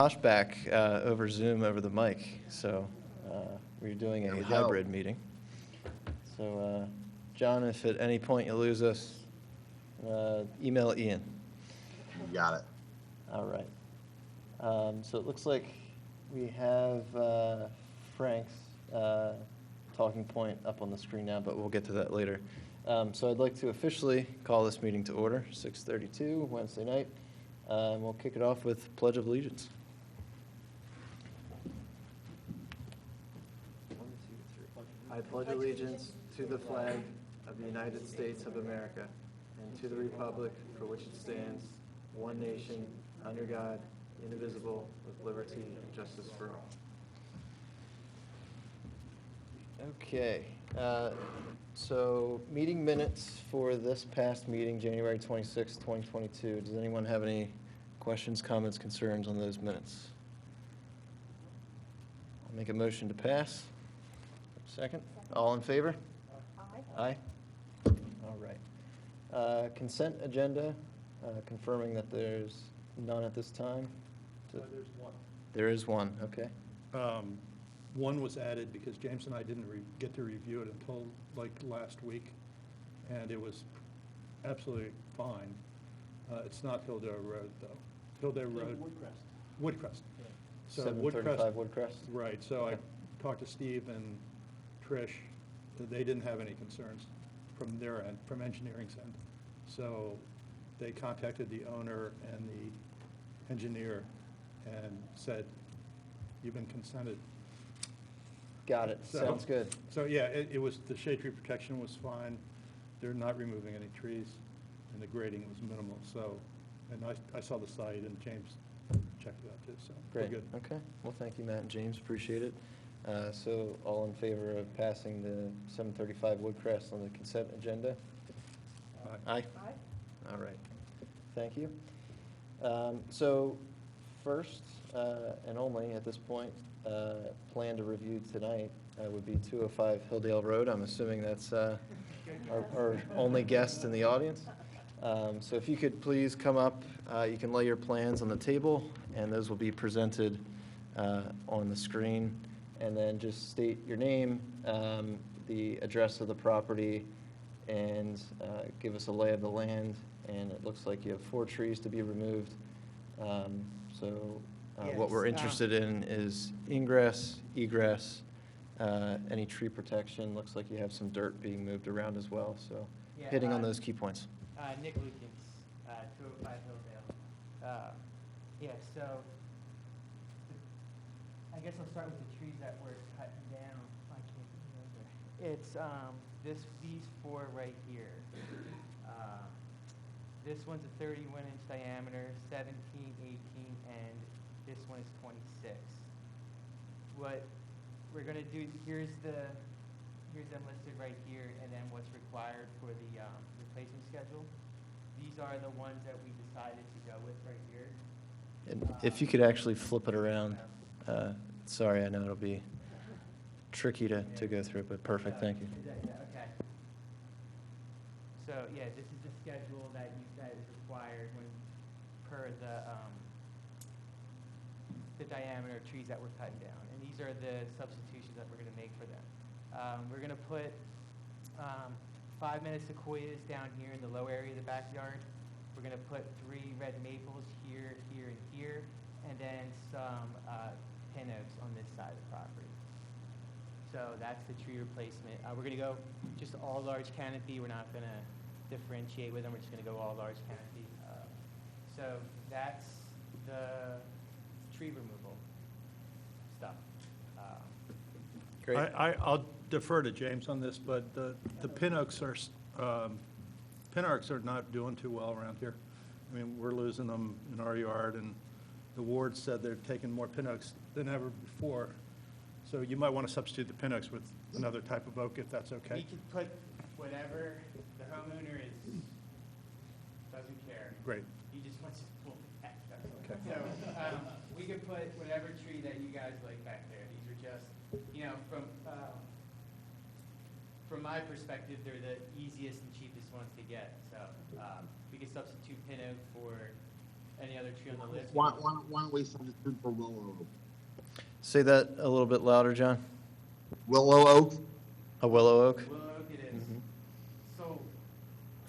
Josh back over Zoom over the mic, so we're doing a hybrid meeting. So, John, if at any point you lose us, email Ian. Got it. All right. So it looks like we have Frank's talking point up on the screen now, but we'll get to that later. So I'd like to officially call this meeting to order, 6:32, Wednesday night. And we'll kick it off with Pledge of Allegiance. 1, 2, 3. I pledge allegiance to the flag of the United States of America and to the republic for which it stands, one nation, under God, indivisible, with liberty and justice for all. Okay. So meeting minutes for this past meeting, January 26, 2022. Does anyone have any questions, comments, concerns on those minutes? I'll make a motion to pass. Second. All in favor? Aye. All right. Consent agenda, confirming that there's none at this time. There's one. There is one, okay. One was added because James and I didn't get to review it until like last week, and it was absolutely fine. It's not Hilldale Road, though. Hilldale Road. Woodcrest. Woodcrest. Yeah. So 735 Woodcrest? Right. So okay. I talked to Steve and Trish. They didn't have any concerns from their end, from engineering's end. So they contacted the owner and the engineer and said, "You've been consented." Got it. Sounds good. So yeah, it was, the shade tree protection was fine. They're not removing any trees, and the grading was minimal. So, and I saw the site, and James checked it out too. So great. We're good. Okay. Well, thank you, Matt and James. Appreciate it. So, all in favor of passing the 735 Woodcrest on the consent agenda? Aye. Aye. All right. Thank you. So, first and only at this point, plan to review tonight would be 205 Hilldale Road. I'm assuming that's our only guest in the audience. So if you could please come up, you can lay your plans on the table, and those will be presented on the screen. And then just state your name, the address of the property, and give us a lay of the land. And it looks like you have 4 trees to be removed. Yes, what we're interested in is ingress, egress, any tree protection. Looks like you have some dirt being moved around as well. So Yeah, hitting on those key points. Nick Lukens, 205 Hilldale. Yeah, so I guess I'll start with the trees that were cut down. I can't remember. It's these 4 right here. This one's a 31-inch diameter, 17, 18, and this one is 26. What we're going to do, here's them listed right here, and then what's required for the replacement schedule. These are the ones that we decided to go with right here. And if you could actually flip it around. Sorry, I know it'll be tricky to go through, but perfect. Thank you. Okay. So yeah, this is the schedule that is required per the diameter of trees that we're cutting down, and these are the substitutions that we're going to make for them. We're going to put 5 minute sequoias down here in the low area of the backyard. We're going to put 3 red maples here, here, and here, and then some pin oaks on this side of the property. So that's the tree replacement. We're going to go just all large canopy. We're not going to differentiate with them. We're just going to go all large canopy. So that's the tree removal stuff. Great. I'll defer to James on this, but the pin oaks are not doing too well around here. I mean, we're losing them in our yard, and the ward said they're taking more pin oaks than ever before. So you might want to substitute the pin oaks with another type of oak, if that's okay. We can put whatever the homeowner doesn't care. Great. He just wants to pull back. Okay. So we could put whatever tree that you guys like back there. These are just, from my perspective, they're the easiest and cheapest ones to get. So we could substitute pin oak for any other tree on the list. Why don't we substitute for willow oak? Say that a little bit louder, John. Willow oak? A willow oak? Willow oak it is. Mhm. So,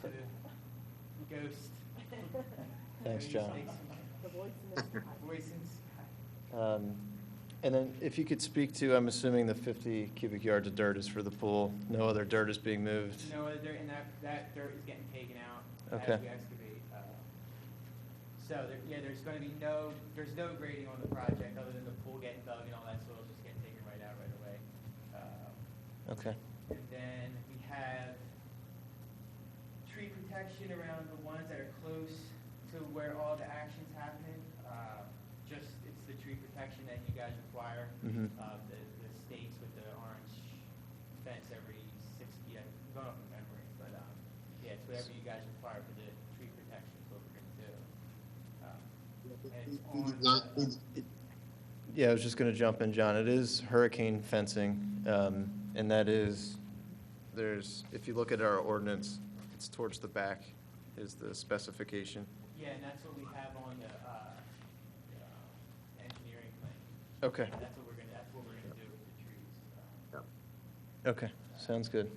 to the ghost. Thanks, Maybe John. snakes. The voice in the sky. Voice in the sky. And then if you could speak to, I'm assuming the 50 cubic yards of dirt is for the pool. No other dirt is being moved? No other dirt, and that dirt is getting taken out Okay. as we excavate. So there's going to be there's no grading on the project other than the pool getting dug and all that soil's just getting taken right out right away. Okay. And then we have tree protection around the ones that are close to where all the action's happening. It's the tree protection that you guys require. Mhm. The stakes with the orange fence every 6 feet. I'm going off of memory, but yeah, it's whatever you guys require for the tree protection is what we're going to do. And it's on Yeah, I was just going to jump in, John. It is hurricane fencing, and that is, if you look at our ordinance, it's towards the back is the specification. yeah, and that's what we have on the engineering plan. Okay. That's what we're gonna do with the trees. Okay, sounds good.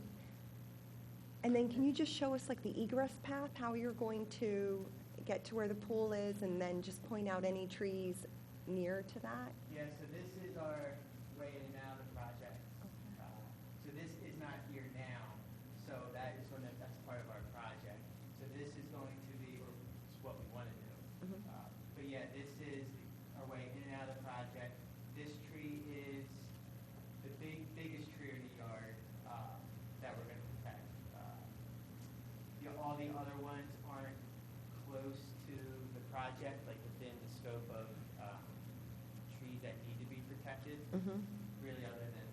And then can you just show us like the egress path, how you're going to get to where the pool is, and then just point out any trees near to that? Yeah, so this is our way in and out of the project. So this is not here now, so that's part of our project. So this is going to be, or it's what we want to do. Mhm. But yeah, this is our way in and out of the project. This tree is the biggest tree in the yard that we're going to protect. All the other ones aren't close to the project, like within the scope of trees that need to be protected. Mm-hmm. Really, other than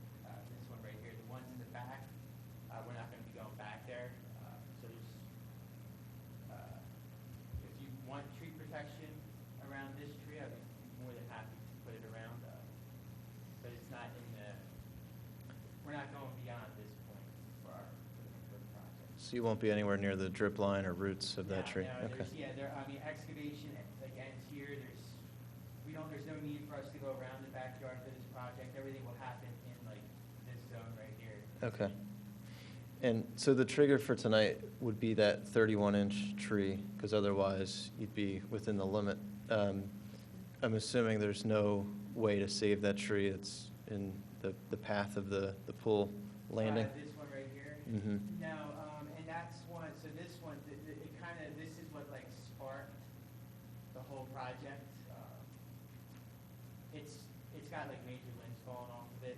this one right here, the ones in the back, we're not going to be going back there. So there's, if you want tree protection around this tree, I'd be more than happy to put it around. But it's not we're not going beyond this point for the project. So you won't be anywhere near the drip line or roots of that tree? No, Okay. excavation like ends here. There's no need for us to go around the backyard for this project. Everything will happen in like this zone right here. Okay. And so the trigger for tonight would be that 31-inch tree, because otherwise you'd be within the limit. I'm assuming there's no way to save that tree. It's in the path of the pool landing? This one right here. Mm-hmm. No, and that's one. So this one, this is what like sparked the whole project. It's got like major limbs falling off of it.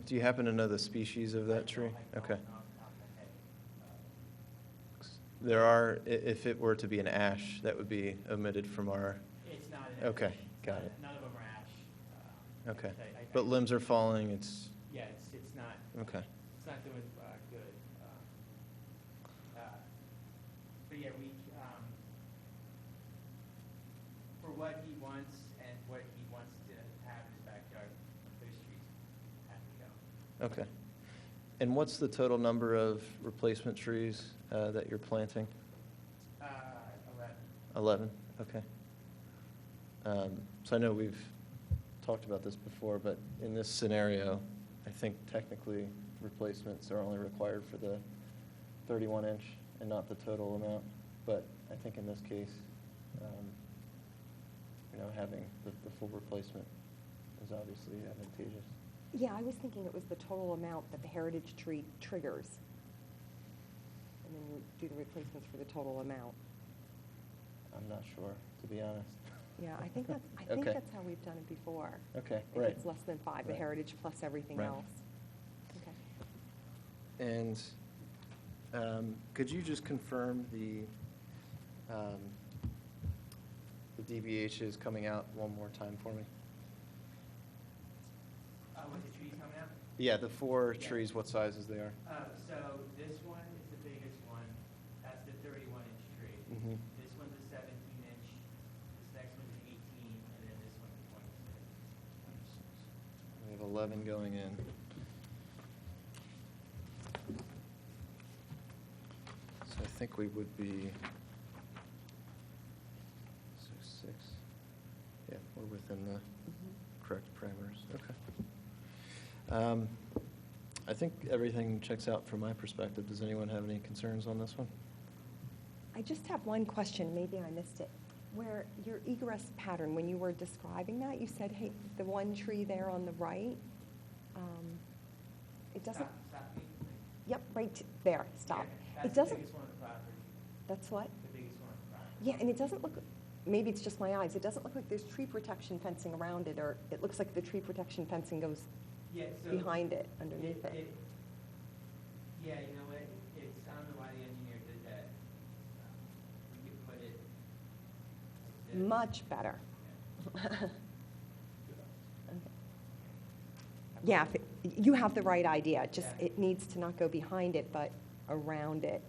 Do you happen to know the species of that tree? I don't Okay. off the top of my head. There are, if it were to be an ash, that would be omitted from our, It's not an Okay, ash. got it. None of them are ash. okay. I- But limbs are falling, it's, Yeah, it's not. okay. It's not doing good. But yeah, for what he wants and what he wants to have in his backyard, those trees have to go. Okay. And what's the total number of replacement trees that you're planting? 11. 11? Okay. So I know we've talked about this before, but in this scenario, I think technically replacements are only required for the 31-inch and not the total amount. But I think in this case, having the full replacement is obviously advantageous. Yeah, I was thinking it was the total amount that the heritage tree triggers. And then you do the replacements for the total amount. I'm not sure, to be honest. Yeah, I think that's Okay. how we've done it before. Okay, If right. it's less than 5, the Right. heritage plus everything Right. else. Okay. And could you just confirm the DBHs coming out one more time for me? With the trees coming out? Yeah, the 4 Yeah. trees, what sizes they are? So this one is the biggest one. That's the 31-inch tree. Mhm. This one's a 17-inch. This next one's an 18, and then this one's 26. We have 11 going in. So I think we would be, so 6, within the correct parameters. Okay. I think everything checks out from my perspective. Does anyone have any concerns on this one? I just have one question, maybe I missed it. Where your egress pattern, when you were describing that, you said, hey, the one tree there on the right, it doesn't, Stop me. yep, right there, stop. That's It the doesn't, biggest one on the property, that's what? the biggest one on the property. Yeah, and it doesn't look, maybe it's just my eyes, it doesn't look like there's tree protection fencing around it, or it looks like the tree protection fencing goes Yeah, so. behind it, underneath it. Yeah, you know what, it's, I don't know why the engineer did that. We could put it. like this. Much better. Yeah. Yeah, if it- you have the right idea, just, Yeah. it needs to not go behind it, but around it.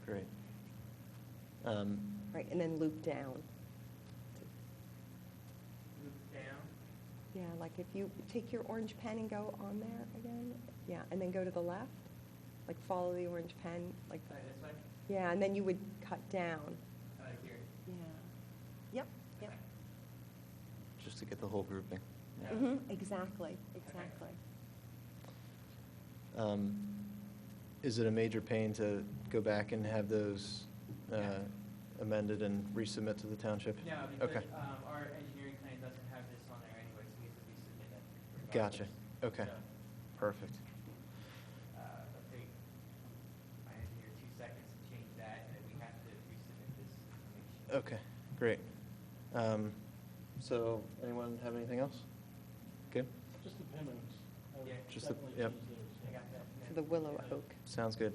Great. Right, and then loop down. Loop down. Yeah, like if you take your orange pen and go on there again, yeah, and then go to the left, like follow the orange pen, like, This way, yeah, and then you would cut down. here. Yeah. Yep, yep. Okay. Just to get the whole grouping. Yeah. Exactly, exactly. Is it a major pain to go back and have those amended and resubmit to the township? No, because Okay. our engineering plan doesn't have this on there anyway, so we have to resubmit it. Gotcha. regardless. Okay. So, Perfect. it'll take my engineer 2 seconds to change that, and then we have to resubmit this information. Okay, great. So, anyone have anything else? Good? Just the penance. Yeah. Just the- yep. I got that. For the willow oak. Sounds good.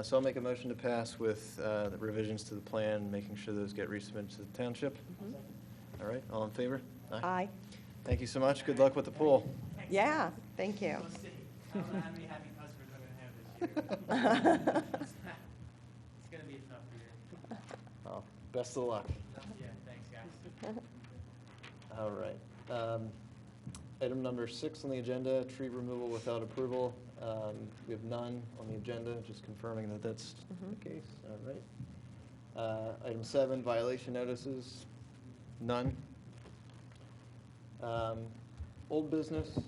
So I'll make a motion to pass with the revisions to the plan, making sure those get resubmitted to the township. All right, all in favor? Aye. Thank you so much. Good luck with the pool. Yeah, thank you. We'll see. I don't know how many happy customers I'm gonna have this year. It's gonna be a tough year. Oh, best of luck. Yeah, thanks, guys. All right. Item number 6 on the agenda, tree removal without approval. We have none on the agenda, just confirming that that's the case. All right. Item 7, violation notices, none. Old business,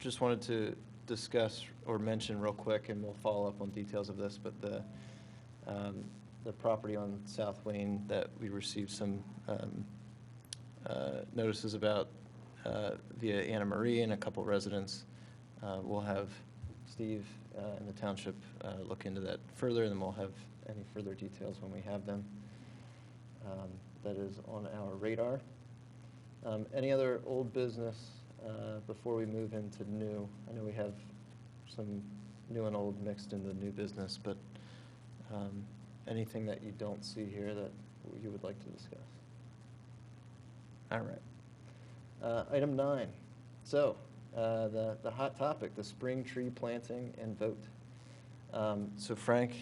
just wanted to discuss or mention real quick, and we'll follow up on details of this, but the property on South Wayne that we received some notices about via Anna Marie and a couple residents. We'll have Steve and the township look into that further, and then we'll have any further details when we have them. That is on our radar. Any other old business before we move into new? I know we have some new and old mixed in the new business, but anything that you don't see here that you would like to discuss? All right. Item 9. So, the hot topic, the spring tree planting and vote. So Frank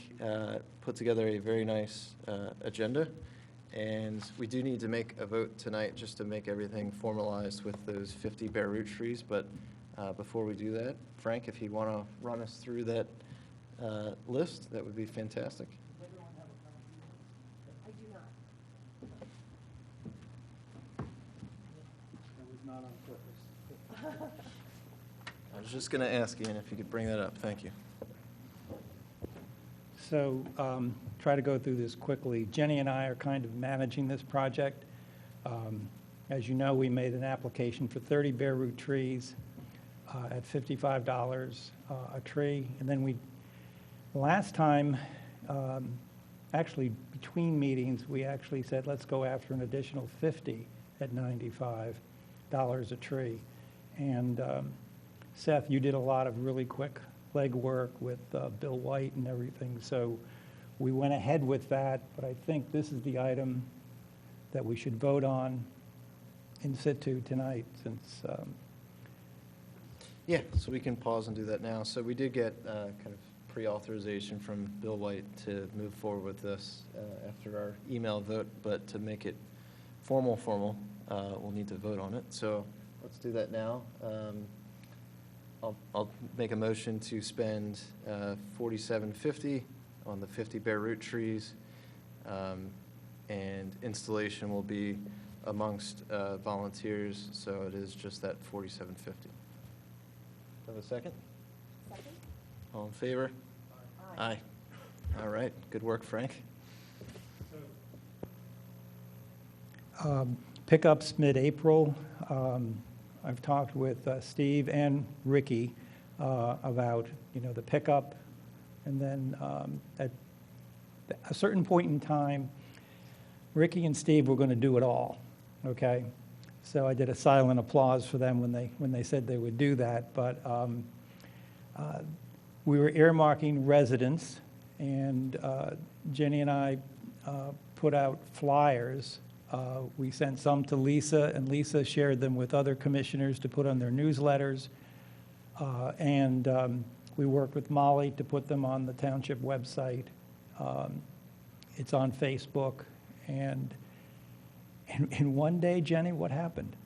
put together a very nice agenda, and we do need to make a vote tonight just to make everything formalized with those 50 bare root trees. But before we do that, Frank, if you want to run us through that list, that would be fantastic. I do not. That was not on purpose. I was just going to ask Ian if you could bring that up. Thank you. So try to go through this quickly. Jenny and I are kind of managing this project. As you know, we made an application for 30 bare root trees at $55 a tree. And then last time, actually between meetings, we actually said, let's go after an additional 50 at $95 a tree. And Seth, you did a lot of really quick legwork with Bill White and everything, so we went ahead with that, but I think this is the item that we should vote on in situ tonight, since, Yeah, so we can pause and do that now. So we did get kind of pre-authorization from Bill White to move forward with this after our email vote, but to make it formal, we'll need to vote on it. So let's do that now. I'll make a motion to spend $47.50 on the 50 bare root trees, and installation will be amongst volunteers, so it is just that $47.50. Do I have a second? Second? All in favor? Aye. All right, good work, Frank. Pickups mid-April. I've talked with Steve and Ricky about, the pickup, and then at a certain point in time, Ricky and Steve were going to do it all, okay? So I did a silent applause for them when they said they would do that, but we were earmarking residents, and Jenny and I put out flyers. We sent some to Lisa, and Lisa shared them with other commissioners to put on their newsletters. And we worked with Molly to put them on the township website. It's on Facebook. And in one day, Jenny, what happened?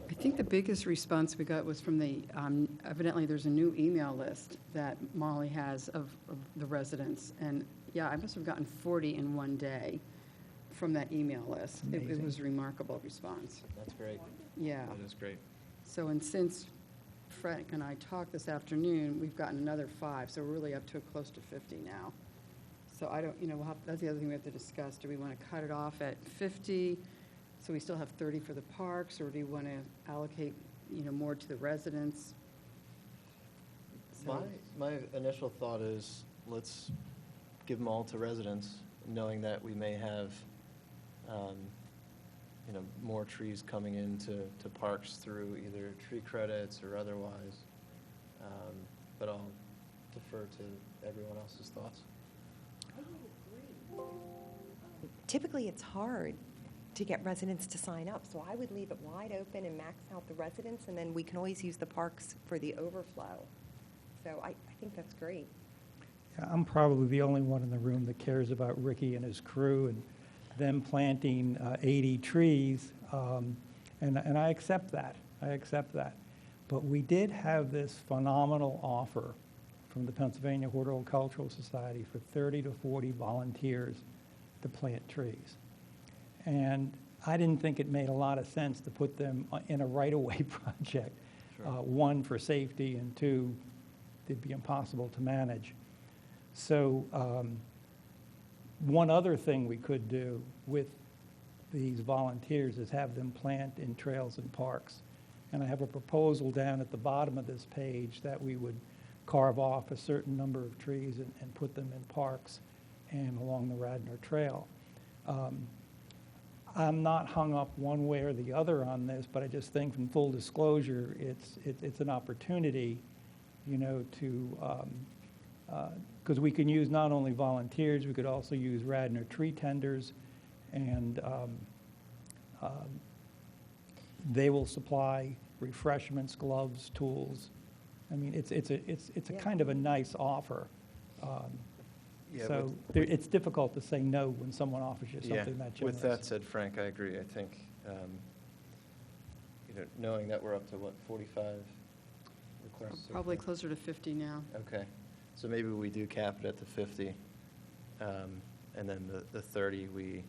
I think the biggest response we got was from the, evidently there's a new email list that Molly has of the residents. And yeah, I must have gotten 40 in one day from that email list. It Amazing. was a remarkable response. That's great. Yeah. That is great. So, and since Frank and I talked this afternoon, we've gotten another 5, so we're really up to close to 50 now. So I don't, we'll have, that's the other thing we have to discuss. Do we want to cut it off at 50, so we still have 30 for the parks, or do you want to allocate, more to the residents? So- My initial thought is, let's give them all to residents, knowing that we may have, more trees coming into parks through either tree credits or otherwise. But I'll defer to everyone else's thoughts. Typically, it's hard to get residents to sign up, so I would leave it wide open and max out the residents, and then we can always use the parks for the overflow. So I think that's great. Yeah, I'm probably the only one in the room that cares about Ricky and his crew and them planting 80 trees, and I accept that. I accept that. But we did have this phenomenal offer from the Pennsylvania Horticultural Society for 30 to 40 volunteers to plant trees. And I didn't think it made a lot of sense to put them in a right-of-way project. Sure. One, for safety, and two, it'd be impossible to manage. So one other thing we could do with these volunteers is have them plant in trails and parks. And I have a proposal down at the bottom of this page that we would carve off a certain number of trees and put them in parks and along the Radnor Trail. I'm not hung up one way or the other on this, but I just think, in full disclosure, it's an opportunity, to, because we can use not only volunteers, we could also use Radnor tree tenders, and they will supply refreshments, gloves, tools. I mean, it's a Yeah. kind of a nice offer. Yeah, So it's difficult to say no when someone offers you Yeah, something that generous. with that said, Frank, I agree. I think, knowing that we're up to, 45 requests? so Probably far? closer to 50 now. Okay, so maybe we do cap it at the 50, and then the 30,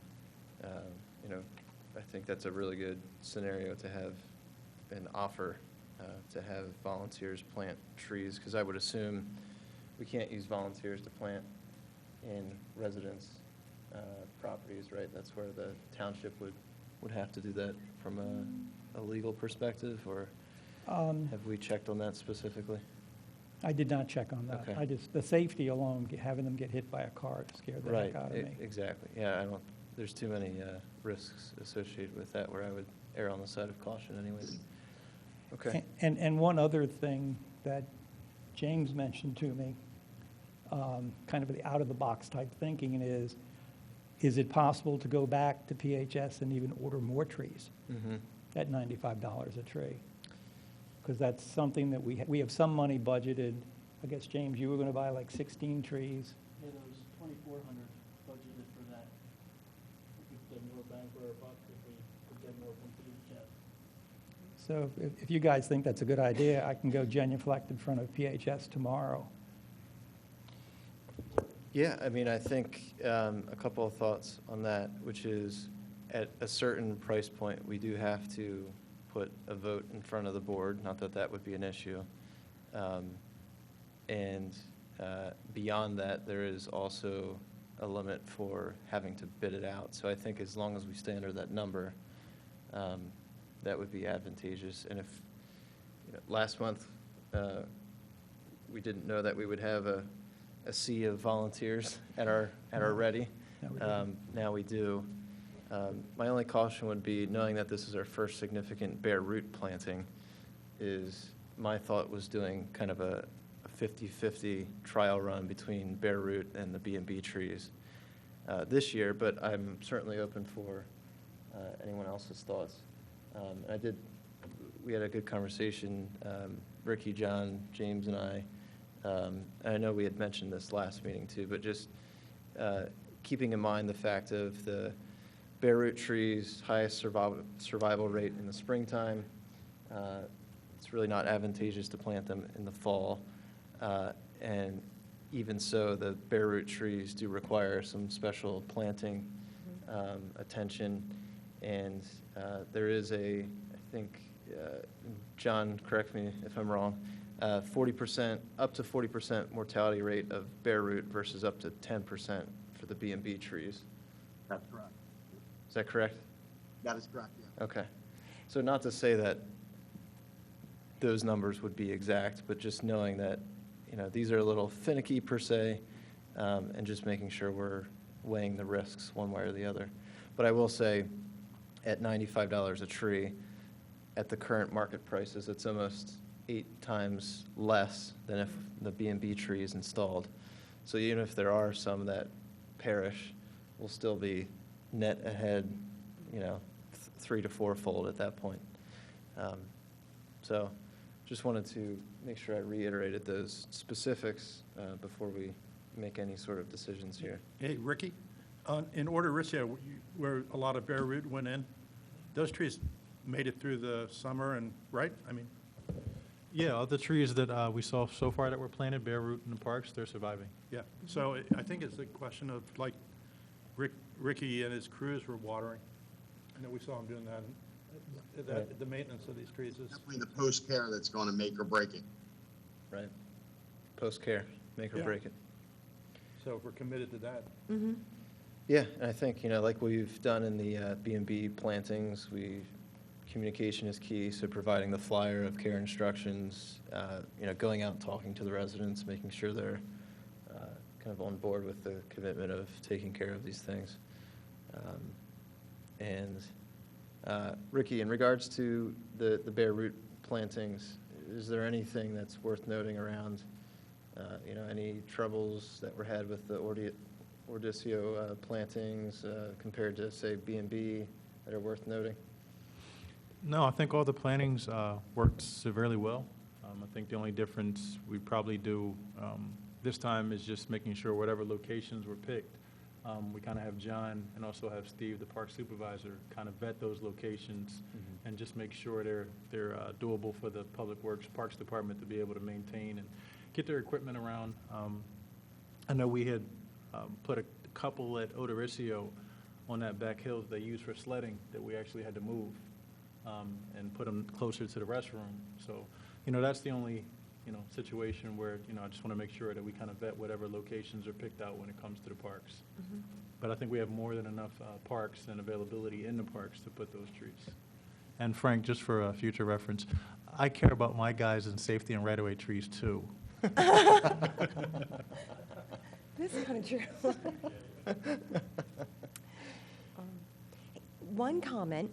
I think that's a really good scenario to have an offer, to have volunteers plant trees, because I would assume we can't use volunteers to plant in residents' properties, right? That's where the township would have to do that from a legal perspective, or have we checked on that specifically? I did not check on that. Okay. The safety alone, having them get hit by a car scared the heck out of me. Exactly. Yeah, there's too many risks associated with that where I would err on the side of caution anyways. Okay. And one other thing that James mentioned to me, kind of the out-of-the-box type thinking, is it possible to go back to PHS and even order more trees Mm-hmm. at $95 a tree? Because that's something that we have some money budgeted. I guess, James, you were going to buy like 16 trees. Yeah, there was 2,400 budgeted for that. We could get more bang for our buck if we could get more from PHS. So if you guys think that's a good idea, I can go genuflect in front of PHS tomorrow. Yeah, I mean, I think a couple of thoughts on that, which is at a certain price point, we do have to put a vote in front of the board, not that that would be an issue. And beyond that, there is also a limit for having to bid it out. So I think as long as we stay under that number, that would be advantageous. And if, last month, we didn't know that we would have a sea of volunteers at our ready. No, we didn't. Now we do. My only caution would be, knowing that this is our first significant bare root planting, is my thought was doing kind of a 50-50 trial run between bare root and the B&B trees this year, but I'm certainly open for anyone else's thoughts. We had a good conversation, Ricky, John, James, and I. I know we had mentioned this last meeting too, but just keeping in mind the fact of the bare root trees, highest survival rate in the springtime. It's really not advantageous to plant them in the fall. And even so, the bare root trees do require some special planting attention. And there is I think, John, correct me if I'm wrong, 40%, up to 40% mortality rate of bare root versus up to 10% for the B&B trees. That's correct. Is that correct? That is correct, yeah. Okay. So not to say that those numbers would be exact, but just knowing that, these are a little finicky per se, and just making sure we're weighing the risks one way or the other. But I will say, at $95 a tree, at the current market prices, it's almost 8 times less than if the B&B tree is installed. So even if there are some that perish, we'll still be net ahead, 3 to 4-fold at that point. So just wanted to make sure I reiterated those specifics before we make any sort of decisions here. Hey, Ricky, in Order-Ricio, where a lot of bare root went in, those trees made it through the summer and, right? I mean, Yeah, of the trees that we saw so far that were planted, bare root in the parks, they're surviving. yeah. So I think it's a question of, like, Ricky and his crews were watering. I know we saw him doing that. The maintenance of these trees is, Definitely the post-care that's going to make or break it. Right. Post-care, make or Yeah. break it. so if we're committed to that. Mm-hmm. Yeah, and I think, like we've done in the B&B plantings, communication is key, so providing the flyer of care instructions, going out and talking to the residents, making sure they're kind of on board with the commitment of taking care of these things. Ricky, in regards to the bare root plantings, is there anything that's worth noting around, any troubles that were had with the Ordicio plantings compared to, say, B&B that are worth noting? No, I think all the plantings worked severely well. I think the only difference we probably do this time is just making sure whatever locations were picked, we kind of have John and also have Steve, the park supervisor, kind of vet those locations and just make sure they're doable for the Public Works Parks Department to be able to maintain and get their equipment around. I know we had put a couple at Odoricio on that back hill that they use for sledding that we actually had to move and put them closer to the restroom. So, that's the only, situation where, I just want to make sure that we kind of vet whatever locations are picked out when it comes to the parks. Mm-hmm. But I think we have more than enough parks and availability in the parks to put those trees. And Frank, just for future reference, I care about my guys in safety and right-of-way trees too. This is kind of true. One comment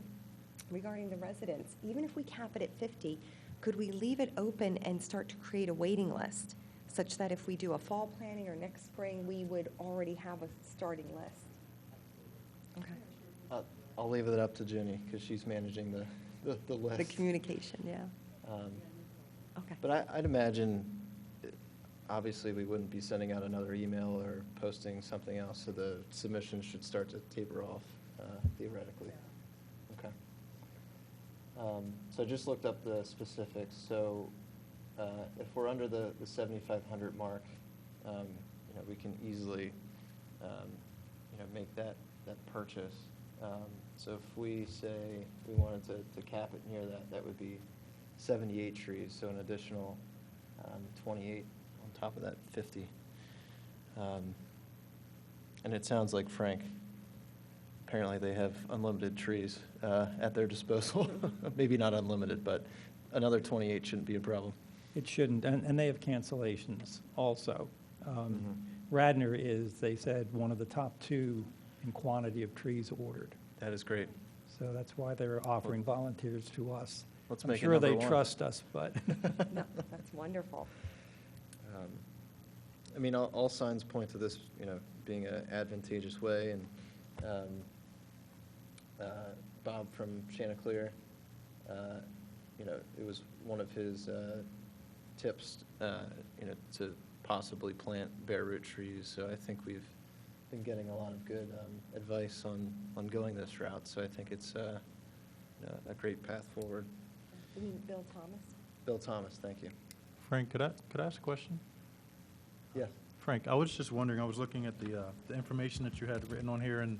regarding the residents, even if we cap it at 50, could we leave it open and start to create a waiting list, such that if we do a fall planning or next spring, we would already have a starting list? Okay. I'll leave it up to Jenny, because she's managing the list. The communication, yeah. Okay. But I'd imagine, obviously, we wouldn't be sending out another email or posting something else, so the submissions should start to taper off, theoretically. Okay. So I just looked up the specifics. So if we're under the 7,500 mark, we can easily, make that purchase. So if we say we wanted to cap it near that, that would be 78 trees, so an additional 28 on top of that 50. And it sounds like, Frank, apparently they have unlimited trees at their disposal. Maybe not unlimited, but another 28 shouldn't be a problem. It shouldn't, and they have cancellations also. Radnor is, they said, one of the top 2 in quantity of trees ordered. That is great. So that's why they're offering volunteers to us. Let's I'm make it sure number they one. trust us, but No, that's wonderful. All signs point to this, being an advantageous way, and Bob from Chanticleer, it was one of his tips, to possibly plant bare root trees. So I think we've been getting a lot of good advice on going this route. So I think it's a great path forward. You mean Bill Thomas? Bill Thomas, thank you. Frank, could I ask a question? Yes. Frank, I was just wondering, I was looking at the information that you had written on here, and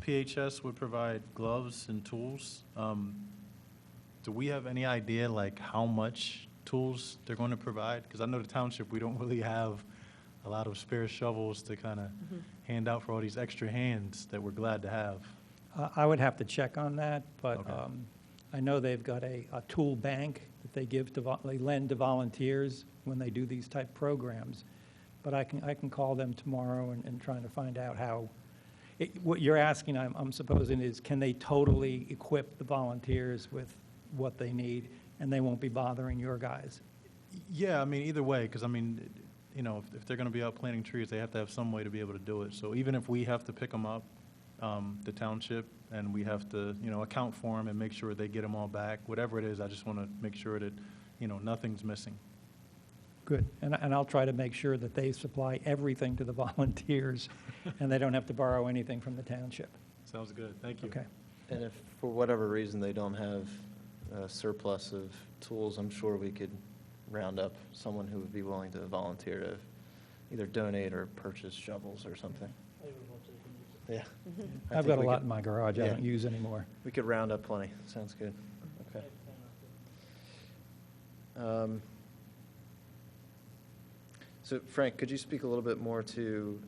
PHS would provide gloves and tools. Do we have any idea, like, how much tools they're going to provide? Because I know the township, we don't really have a lot of spare shovels to kind of hand out for all these extra hands that we're glad to have. I would have to check on that, but Okay. I know they've got a tool bank that they give to, they lend to volunteers when they do these type programs. But I can call them tomorrow and try to find out how, what you're asking, I'm supposing, is can they totally equip the volunteers with what they need, and they won't be bothering your guys? Yeah, either way, because, if they're going to be out planting trees, they have to have some way to be able to do it. So even if we have to pick them up, the township, and we have to, account for them and make sure they get them all back, whatever it is, I just want to make sure that, nothing's missing. Good, and I'll try to make sure that they supply everything to the volunteers, and they don't have to borrow anything from the township. Sounds good, thank you. Okay. And if for whatever reason they don't have a surplus of tools, I'm sure we could round up someone who would be willing to volunteer to either donate or purchase shovels or something. I would love to use it. Yeah. I I've think got a we lot could- in my garage I yeah. don't use anymore. We could round up plenty. Sounds good. Okay. So Frank, could you speak a little bit more to,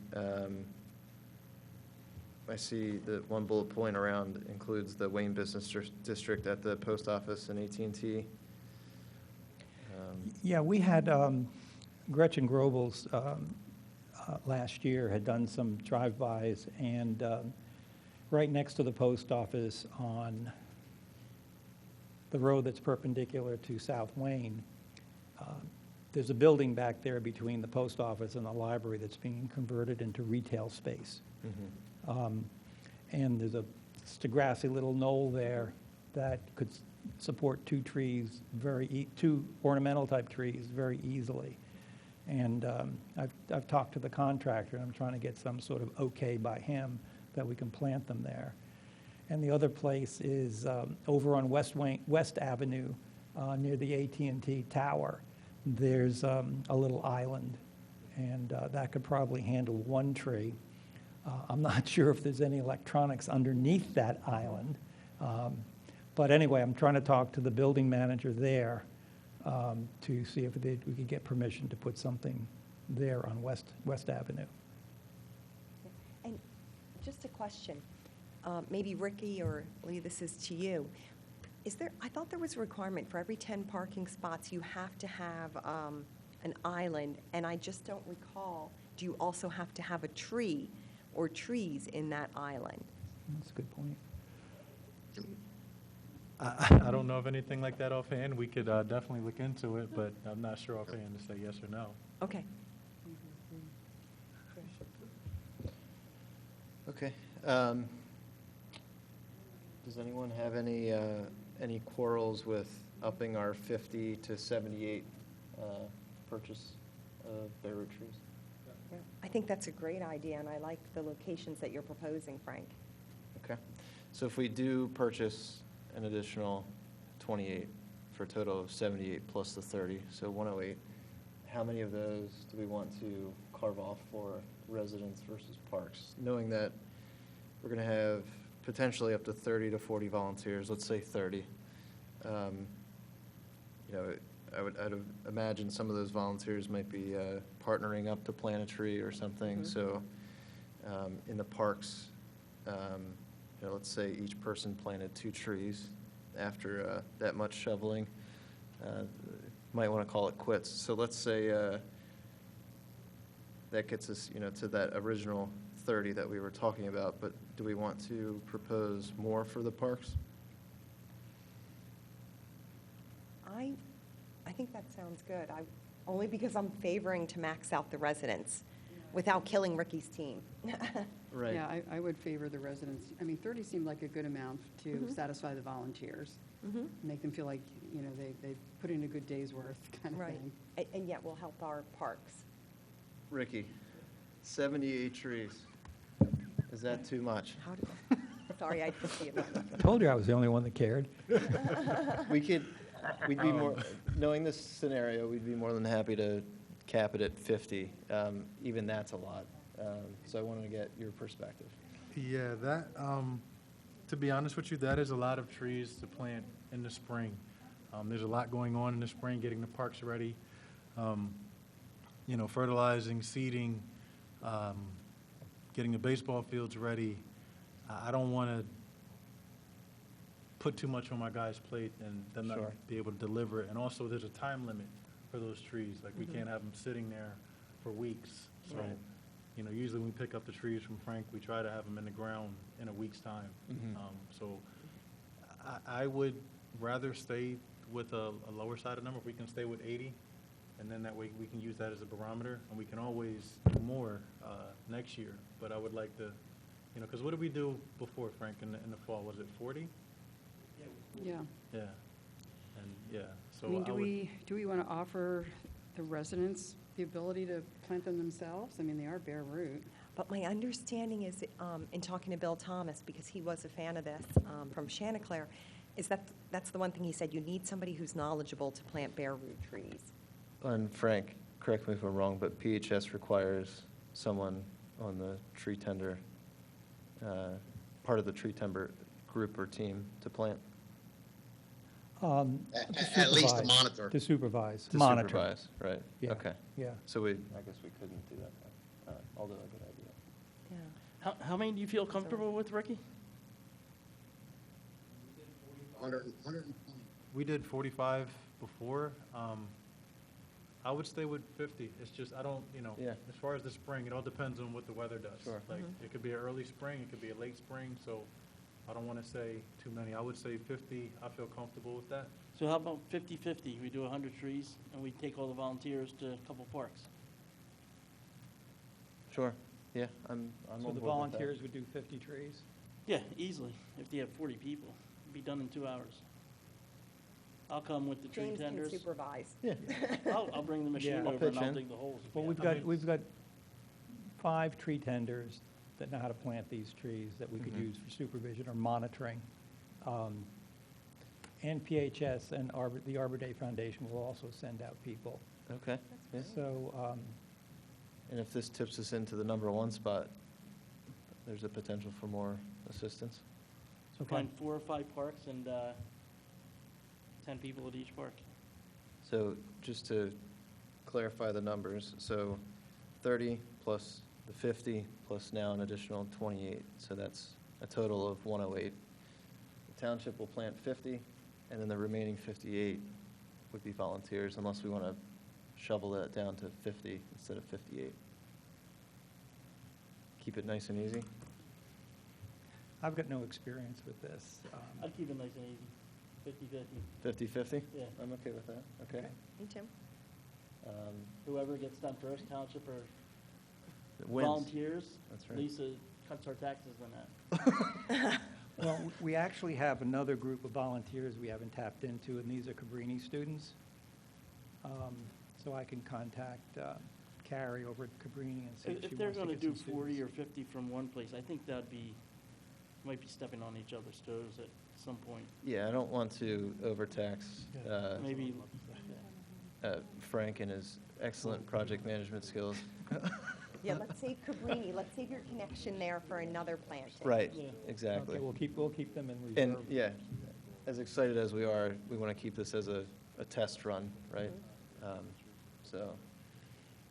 I see that one bullet point around includes the Wayne Business District at the post office and AT&T. Yeah, we had, Gretchen Grobels last year had done some drive-bys, and right next to the post office on the road that's perpendicular to South Wayne, there's a building back there between the post office and the library that's being converted into retail space. And there's just a grassy little knoll there that could support 2 trees, two ornamental type trees very easily. And I've talked to the contractor, and I'm trying to get some sort of okay by him that we can plant them there. And the other place is over on West Avenue near the AT&T Tower. There's a little island, and that could probably handle 1 tree. I'm not sure if there's any electronics underneath that island. But anyway, I'm trying to talk to the building manager there to see if we could get permission to put something there on West Avenue. And just a question, maybe Ricky or Lee, this is to you. I thought there was a requirement for every 10 parking spots, you have to have an island, and I just don't recall, do you also have to have a tree or trees in that island? That's a good point. I don't know of anything like that offhand. We could definitely look into it, but I'm not sure offhand to say yes or no. Okay. Okay. Does anyone have any quarrels with upping our 50 to 78 purchase of bare root trees? Yeah. I think that's a great idea, and I like the locations that you're proposing, Frank. Okay. So if we do purchase an additional 28, for a total of 78 plus the 30, so 108. How many of those do we want to carve off for residents versus parks? Knowing that we're going to have potentially up to 30 to 40 volunteers, let's say 30. You know, I'd imagine some of those volunteers might be partnering up to plant a tree or something. So in the parks, you know, let's say each person planted 2 trees after that much shoveling. Might want to call it quits. So let's say that gets us, you know, to that original 30 that we were talking about. But do we want to propose more for the parks? I think that sounds good. Only because I'm favoring to max out the residents without killing Ricky's team. Right. Yeah, I would favor the residents. I mean, 30 seemed like a good amount to satisfy the volunteers, make them feel like, you know, they put in a good day's worth kind of Right. thing. And yet we'll help our parks. Ricky, 78 trees. Is that too much? Sorry, I didn't see it. I told you I was the only one that cared. We'd be more, knowing this scenario, we'd be more than happy to cap it at 50. Even that's a lot. So I wanted to get your perspective. Yeah, that, to be honest with you, that is a lot of trees to plant in the spring. There's a lot going on in the spring, getting the parks ready, you know, fertilizing, seeding, getting the baseball fields ready. I don't want to put too much on my guys' plate and them Sure. not be able to deliver it. And also, there's a time limit for those trees. Like, we can't have them sitting there for weeks. So, Right. you know, usually when we pick up the trees from Frank, we try to have them in the ground in a week's time. So I would rather stay with a lower side of number. If we can stay with 80, and then that way we can use that as a barometer, and we can always do more next year. But I would like to, you know, because what did we do before, Frank, in the fall? Was it 40? Yeah. Yeah. And, yeah, so I mean, I would. do we want to offer the residents the ability to plant them themselves? I mean, they are bare root. But my understanding is, in talking to Bill Thomas, because he was a fan of this from Chanticleer, is that's the one thing he said, you need somebody who's knowledgeable to plant bare root trees. And Frank, correct me if I'm wrong, but PHS requires someone on the tree tender, part of the tree tender group or team to plant? To At least to supervise. monitor. To supervise, To monitor. supervise, right? Yeah. Okay. Yeah. So I guess we couldn't do that, although a good idea. Yeah. How many do you feel comfortable with, Ricky? 120. We did 45 before. I would stay with 50. It's just, I don't, you know, Yeah. as far as the spring, it all depends on what the weather does. Sure. Like, it could be an early spring, it could be a late spring, so I don't want to say too many. I would say 50. I feel comfortable with that. So how about 50-50? We do 100 trees, and we take all the volunteers to a couple parks. Sure, yeah, I'm on So board the with that. volunteers would do 50 trees? Yeah, easily, if you have 40 people. It'd be done in 2 hours. I'll come with the tree James can tenders. supervise. Yeah, I'll bring the machine Yeah. I'll over and pitch I'll in. dig the holes. if Well, you we've have to. got 5 tree tenders that know how to plant these trees that we could use for supervision or monitoring. And PHS and the Arbor Day Foundation will also send out people. okay. Yeah. So, And if this tips us into the number 1 spot, there's a potential for more assistance? so Find 4 or 5 parks and 10 people at each park. So just to clarify the numbers, so 30 plus the 50 plus now an additional 28, so that's a total of 108. The township will plant 50, and then the remaining 58 would be volunteers, unless we want to shovel that down to 50 instead of 58. Keep it nice and easy. I've got no experience with this. I'd keep it nice and easy, 50-50. 50/50? Yeah. I'm okay with that, okay. Me too. Whoever gets done first, township or It wins. volunteers, That's right. Lisa cuts our taxes on that. Well, we actually have another group of volunteers we haven't tapped into, and these are Cabrini students. So I can contact Carrie over at Cabrini and see if she If they're wants to gonna get do some 40 students. or 50 from one place, I think that'd be might be stepping on each other's toes at some point. Yeah, I don't want to overtax Maybe, Frank and his excellent project management skills. Yeah, let's save Cabrini, let's save your connection there for another planting. Right, Yeah. exactly. Okay, we'll keep them in And, reserve. yeah, as excited as we are, we want to keep this as a test run, right? So,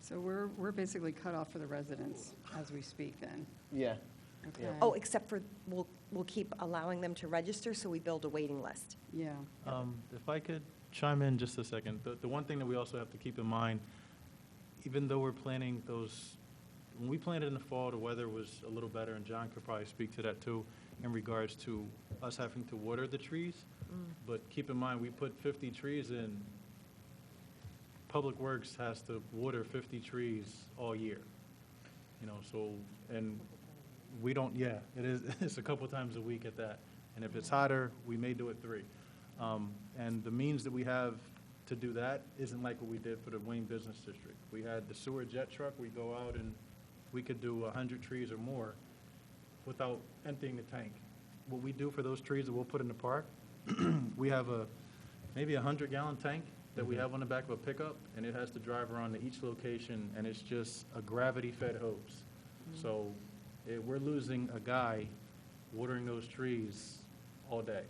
So we're basically cut off for the residents as we speak then. yeah, Okay. Oh, except for, we'll keep allowing them to register, so we build a waiting list. Yeah. If I could chime in just a second, the one thing that we also have to keep in mind, even though we're planting those, when we planted in the fall, the weather was a little better, and John could probably speak to that too, in regards to us having to water the trees. But keep in mind, we put 50 trees in. Public Works has to water 50 trees all year, so, and we don't, yeah, it is, it's a couple times a week at that. And if it's hotter, we may do it 3. And the means that we have to do that isn't like what we did for the Wayne Business District. We had the sewer jet truck, we go out and we could do 100 trees or more without emptying the tank. What we do for those trees that we'll put in the park, we have maybe a 100-gallon tank that we have on the back of a pickup, and it has to drive around to each location, and it's just a gravity-fed hose. So we're losing a guy watering those trees all day.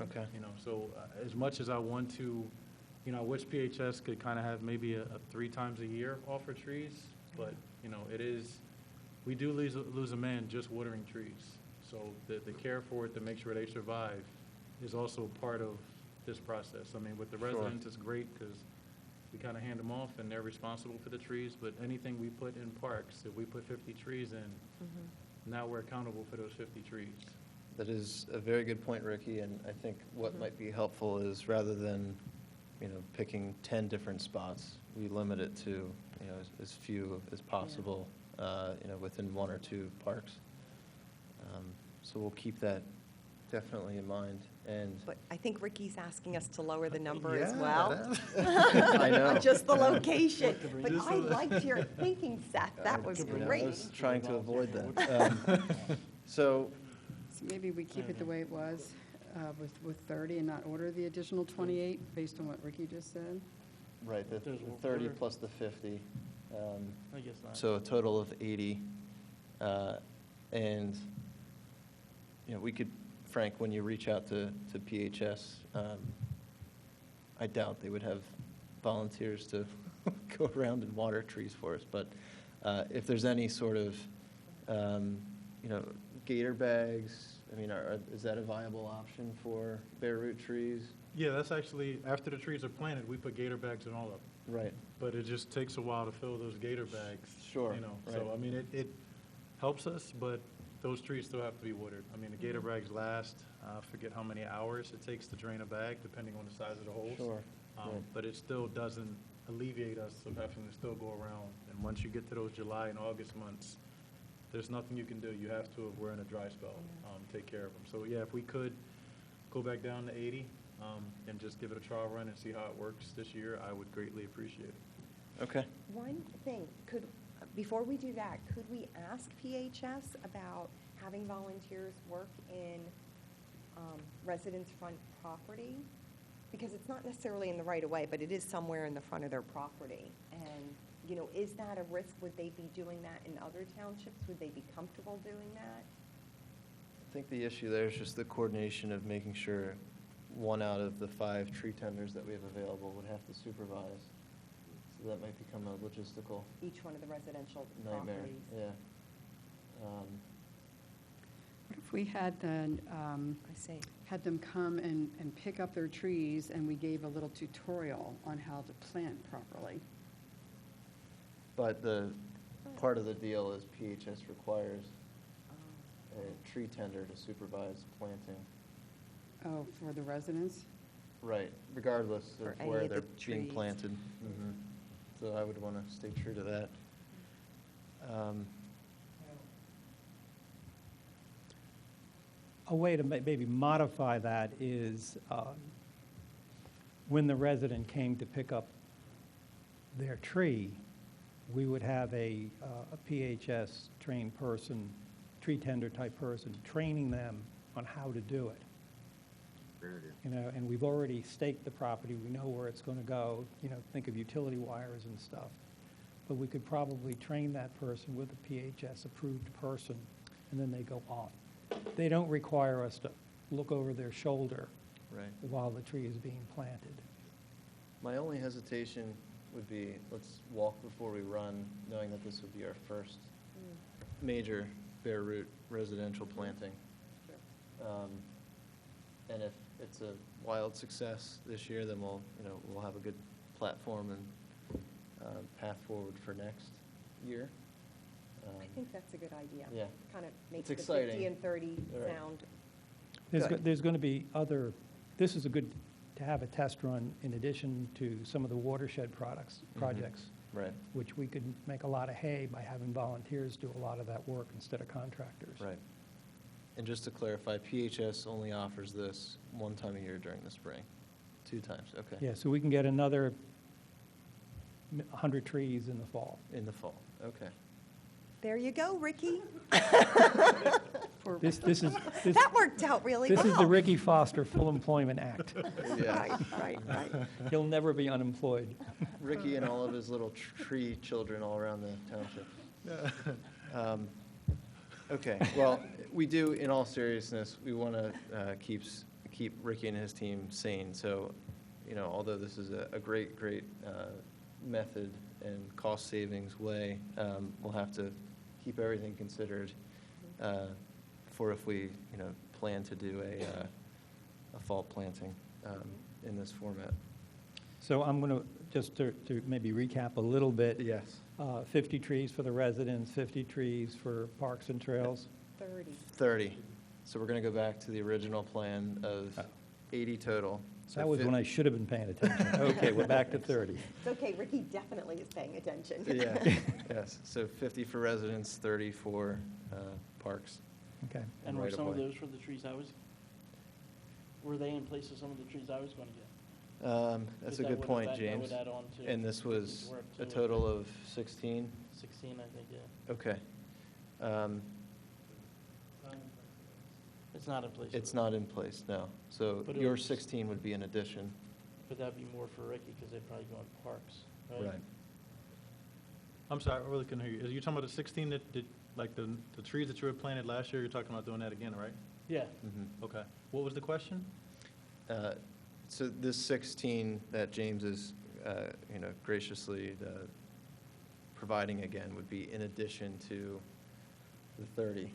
okay. So as much as I want to, I wish PHS could kind of have maybe a 3 times a year offer trees, but, it is, we do lose a man just watering trees. So the care for it to make sure they survive is also part of this process. I mean, with the Sure. residents, it's great because we kind of hand them off and they're responsible for the trees, but anything we put in parks, if we put 50 trees in, now we're accountable for those 50 trees. That is a very good point, Ricky, and I think what might be helpful is rather than, picking 10 different spots, we limit it to, as few as possible, within 1 or 2 parks. So we'll keep that definitely in mind, and. But I think Ricky's asking us to lower the number as Yeah, well. I know. Not just the location. But Just I the- liked your thinking, Seth. That was I great. was trying to avoid that. So, So maybe we keep it the way it was with 30 and not order the additional 28 based on what Ricky just said? right, the There's 30 order. plus the 50, I guess not. so a total of 80. And, we could, Frank, when you reach out to PHS, I doubt they would have volunteers to go around and water trees for us, but if there's any sort of, gator bags, I mean, is that a viable option for bare root trees? Yeah, that's actually, after the trees are planted, we put gator bags in all of them. Right. But it just takes a while to fill those gator bags. Sure, So, right. I mean, it helps us, but those trees still have to be watered. I mean, the gator bags last, I forget how many hours it takes to drain a bag, depending on the size of the holes. Sure, right. But it still doesn't alleviate us of having to still go around. And once you get to those July and August months, there's nothing you can do. You have to, if we're in a dry spell, take care of them. So, yeah, if we could go back down to 80 and just give it a trial run and see how it works this year, I would greatly appreciate it. Okay. One thing, before we do that, could we ask PHS about having volunteers work in residents' front property? Because it's not necessarily in the right of way, but it is somewhere in the front of their property. And, is that a risk? Would they be doing that in other townships? Would they be comfortable doing that? I think the issue there is just the coordination of making sure 1 out of the 5 tree tenders that we have available would have to supervise. So that might become a logistical Each one of the residential nightmare. properties? Yeah. What if we had I see. had them come and pick up their trees and we gave a little tutorial on how to plant properly? But part of the deal is PHS requires a tree tender to supervise planting. Oh, for the residents? Right, regardless For of any where of the they're being trees. planted. So I would want to stay true to that. A way to maybe modify that is when the resident came to pick up their tree, we would have a PHS trained person tree tender type person, training them on how to do it. Great idea. You know, and we've already staked the property, we know where it's going to go, you know, think of utility wires and stuff. But we could probably train that person with a PHS-approved person, and then they go off. They don't require us to look over their shoulder Right. while the tree is being planted. My only hesitation would be, let's walk before we run, knowing that this would be our first major bare root residential planting. And if it's a wild success this year, then we'll have a good platform and path forward for next year. I think that's a good idea. Yeah. Kind of makes It's the 50 exciting. and 30 Right. sound There's good. There's going to be other, this is a good, to have a test run in addition to some of the watershed projects, Right, which we could make a lot of hay by having volunteers do a lot of that work instead of contractors. right. And just to clarify, PHS only offers this one time a year during the spring, 2 times, okay. Yeah, so we can get another 100 trees in the fall. In the fall, okay. There you go, Ricky. This is, this That worked out really well. this is the Ricky Foster Full Employment Act. Yeah. Right. He'll never be unemployed. Ricky and all of his little tree children all around the township. Okay, well, we do, in all seriousness, we want to keep Ricky and his team sane. So, although this is a great method and cost savings way, we'll have to keep everything considered for if we, plan to do a fall planting in this format. So I'm going to, just to maybe recap a little bit. Yes. 50 trees for the residents, 50 trees for parks and trails. 30. So we're going to go back to the original plan of 80 total. So That was when I should have been paying attention. Okay, we're back to 30. It's okay, Ricky definitely is paying attention. Yeah, yes. So 50 for residents, 30 for parks. Okay. And were right of some of way. those for the trees were they in place of some of the trees I was going to get? That's 'Cause a that good would- point, that James. would add on to And this was work a too, I total think. of 16? 16, I think, yeah. Okay. It's not in place. It's already. not in place, no. So But it your would- 16 would be an addition. But that'd be more for Ricky, because they'd probably go in parks, right? I'm sorry, I really couldn't hear you. Are you talking about the 16 like the trees that you had planted last year? You're talking about doing that again, right? Yeah, Mhm. Okay. What was the question? So this 16 that James is, graciously providing again would be in addition to the 30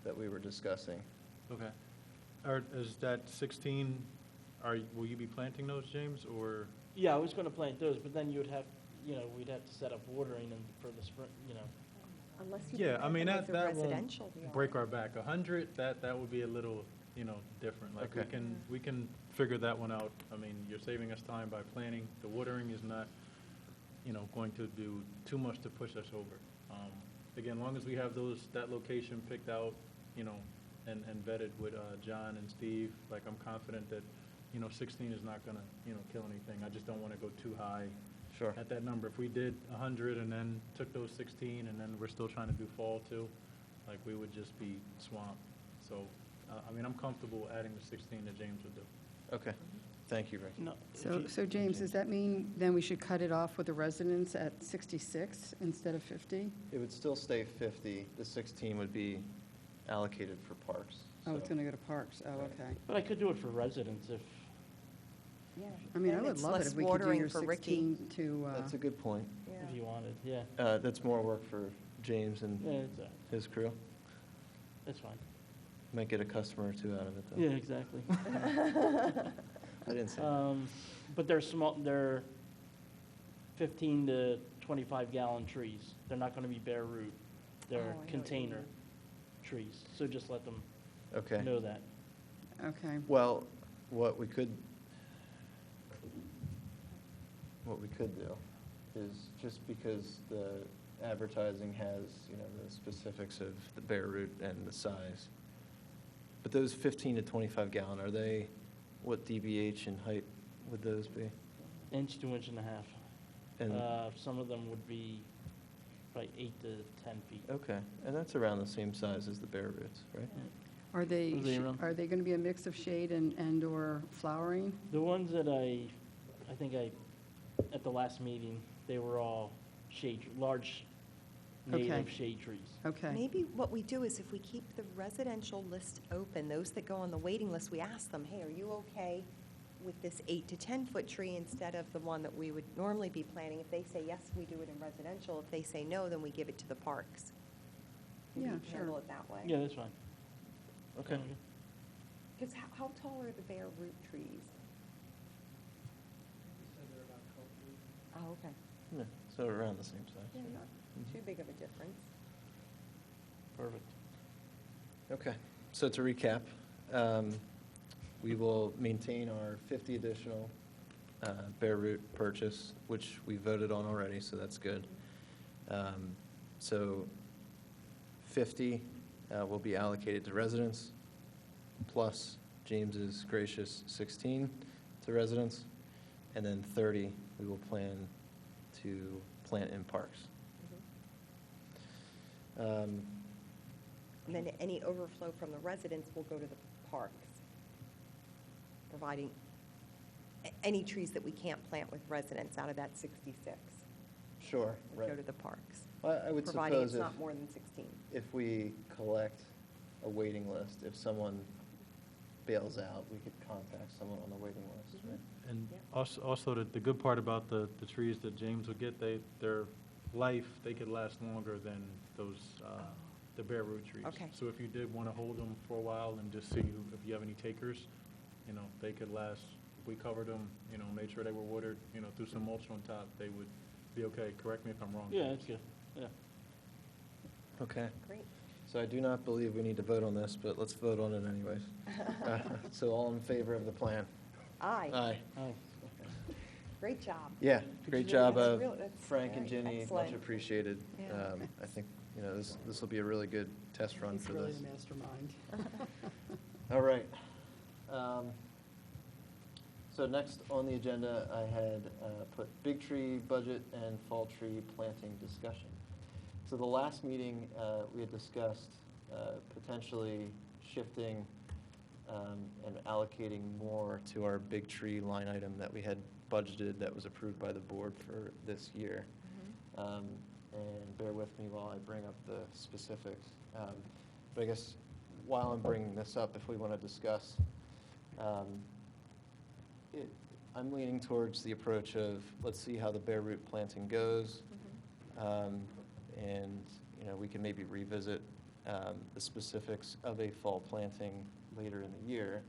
that we were discussing. Okay. Is that 16, will you be planting those, James, or? yeah, I was going to plant those, but then you would have, we'd have to set up watering and for the spring, Unless you Yeah, put I mean, them as that a residential won't yard. break our back. 100, that would be a little, different. Like, Okay. we can figure that one out. I mean, you're saving us time by planning. The watering is not, going to do too much to push us over. Again, as long as we have that location picked out, and vetted with John and Steve, like, I'm confident that, 16 is not gonna, kill anything. I just don't wanna go too high Sure. at that number. If we did 100 and then took those 16 and then we're still trying to do fall too, like, we would just be swamped. So, I'm comfortable adding the 16 that James would do. Okay. Thank you, Ricky. no. So James, does that mean then we should cut it off with the residents at 66 instead of 50? It would still stay 50. The 16 would be allocated for parks. Oh, it's So- going to go to parks, oh, Right. okay. But I could do it for residents if, Yeah. I mean, I Then would it's love it less if we could do watering your for Ricky. 16 to, That's a good point. Yeah. if you wanted, yeah. That's more work for James Yeah, and it's, his crew. that's fine. Might get a customer or two out of it, though. Yeah, exactly. I didn't say that. But they're small, they're 15 to 25 gallon trees. They're not going to be bare root. Oh, I They're know what you container mean. trees. So just let them Okay. know that. okay. Well, what we could do is, just because the advertising has, the specifics of the bare root and the size, but those 15 to 25 gallon, are they, what DBH and height would those be? Inch to inch and a half. And Some of them would be probably 8 to 10 feet. Okay, and that's around the same size as the bare roots, right? Are they, Are they around? are they going to be a mix of shade and/or flowering? The ones that I think at the last meeting, they were all large native Okay. shade trees. Okay. Maybe what we do is if we keep the residential list open, those that go on the waiting list, we ask them, hey, are you okay with this 8 to 10-foot tree instead of the one that we would normally be planting? If they say yes, we do it in residential. If they say no, then we give it to the parks. Maybe Yeah, we sure. handle it that way. Yeah, that's fine. Okay. Because how tall are the bare root trees? Oh, okay. Yeah, so around the same size. Yeah, not too big of a difference. Perfect. Okay, so to recap, we will maintain our 50 additional bare root purchase, which we voted on already, so that's good. So 50 will be allocated to residents, plus James's gracious 16 to residents, and then 30 we will plan to plant in parks. And then any overflow from the residents will go to the parks, providing any trees that we can't plant with residents out of that 66 Sure, would right. go to the parks, I would providing it's suppose not more than 16. if we collect a waiting list, if someone bails out, we could contact someone on the waiting list, right? And Yep. also the good part about the trees that James would get, their life, they could last longer than those, the bare root trees. Okay. So if you did want to hold them for a while and just see if you have any takers, they could last, if we covered them, made sure they were watered, threw some mulch on top, they would be okay. Correct me if I'm wrong. Yeah, James. that's good. Yeah. Okay. Great. So I do not believe we need to vote on this, but let's vote on it anyways. So all in favor of the plan? Aye. Aye. Aye. Great job. Yeah, great job, That's real- that's Frank and very Ginny, much excellent. appreciated. Yeah. I think, this will be a really good test run He's for really this. the mastermind. All right. So next on the agenda, I had put big tree budget and fall tree planting discussion. So the last meeting, we had discussed potentially shifting and allocating more to our big tree line item that we had budgeted that was approved by the board for this year. And bear with me while I bring up the specifics. But I guess while I'm bringing this up, if we want to discuss, I'm leaning towards the approach of, let's see how the bare root planting goes. And, we can maybe revisit the specifics of a fall planting later in the year.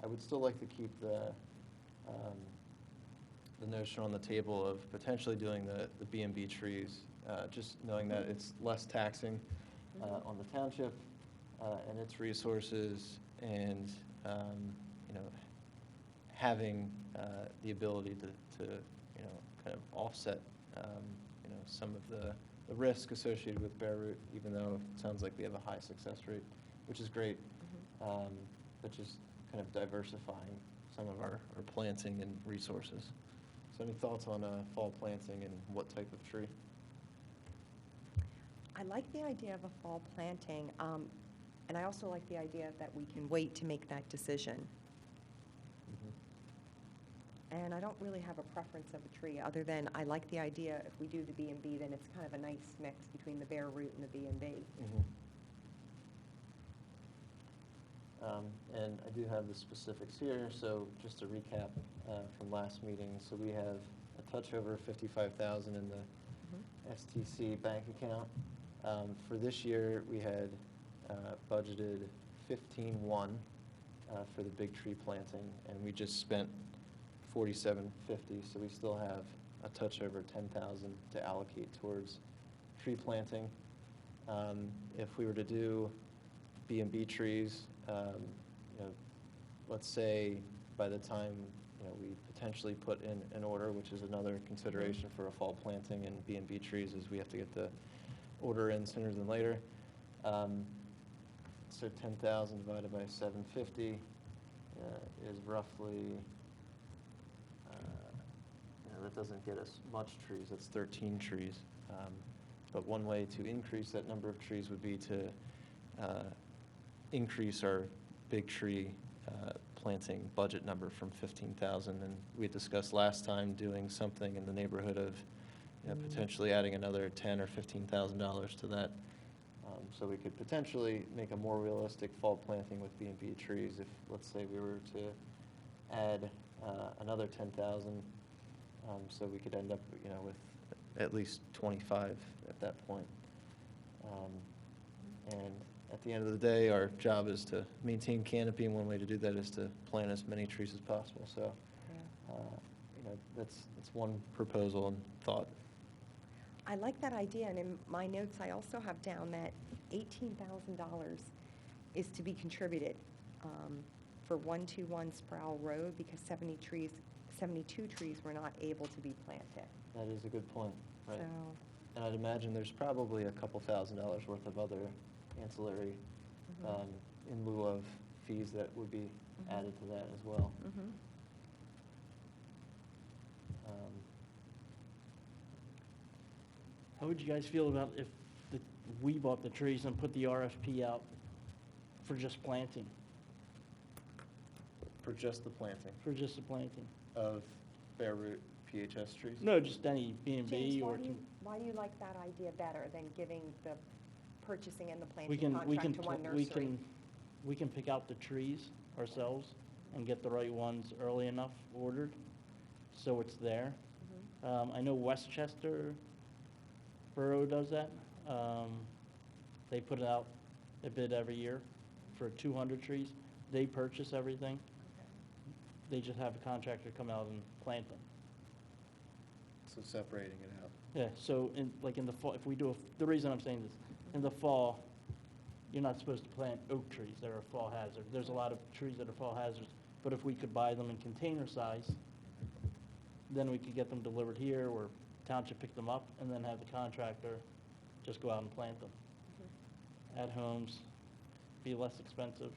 I would still like to keep the notion on the table of potentially doing the B&B trees, just knowing that it's less taxing on the township and its resources, and having the ability to kind of offset some of the risk associated with bare root, even though it sounds like we have a high success rate, which is great, but just kind of diversifying some of our planting and resources. So any thoughts on fall planting and what type of tree? I like the idea of a fall planting, and I also like the idea that we can wait to make that decision. And I don't really have a preference of a tree, other than I like the idea, if we do the B&B, then it's kind of a nice mix between the bare root and the B&B. And I do have the specifics here, so just to recap from last meeting, so we have a touch over 55,000 in the STC bank account. For this year, we had budgeted 15.1 for the big tree planting, and we just spent 4750, so we still have a touch over 10,000 to allocate towards tree planting. If we were to do B&B trees, let's say by the time we potentially put in an order, which is another consideration for a fall planting and B&B trees, is we have to get the order in sooner than later. So 10,000 divided by 750 is roughly, that doesn't get us much trees, that's 13 trees. But one way to increase that number of trees would be to increase our big tree planting budget number from 15,000. And we had discussed last time doing something in the neighborhood of potentially adding another $10,000 or $15,000 to that. So we could potentially make a more realistic fall planting with B&B trees if, let's say, we were to add another 10,000. So we could end up, with at least 25 at that point. And at the end of the day, our job is to maintain canopy, and one way to do that is to plant as many trees as possible. So, that's one proposal and thought. I like that idea, and in my notes, I also have down that $18,000 is to be contributed for 121 Sproul Road because 72 trees were not able to be planted. That is a good point, right? So, And I'd imagine there's probably a couple $1,000s worth of other ancillary in lieu of fees that would be added to that as well. How would you guys feel about if we bought the trees and put the RFP out for just planting? For just the planting For just the planting? of bare root PHS trees? No, just any B&B James, or. why do you like that idea better than giving the purchasing and the We planting can, we can, contract to one we nursery? can, we can pick out the trees ourselves and get the right ones early enough ordered, so it's there. I know Westchester Borough does that. They put out a bid every year for 200 trees. They purchase everything. They just have a contractor come out and plant them. So separating it out. Yeah, so in the fall, if we do, the reason I'm saying this, in the fall, you're not supposed to plant oak trees. They're a fall hazard. There's a lot of trees that are fall hazards, but if we could buy them in container size, then we could get them delivered here, or Township pick them up, and then have the contractor just go out and plant them. At homes, be less expensive.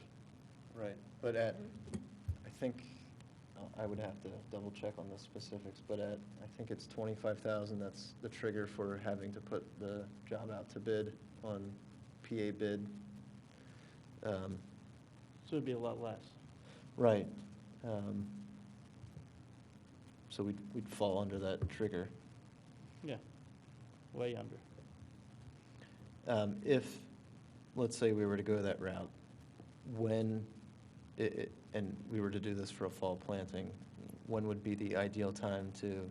Right, but I think, I would have to double check on the specifics, but I think it's 25,000, that's the trigger for having to put the job out to bid on PA bid. So it'd be a lot less. Right. So we'd fall under that trigger. Yeah, way under. If, let's say we were to go that route, when, and we were to do this for a fall planting, when would be the ideal time to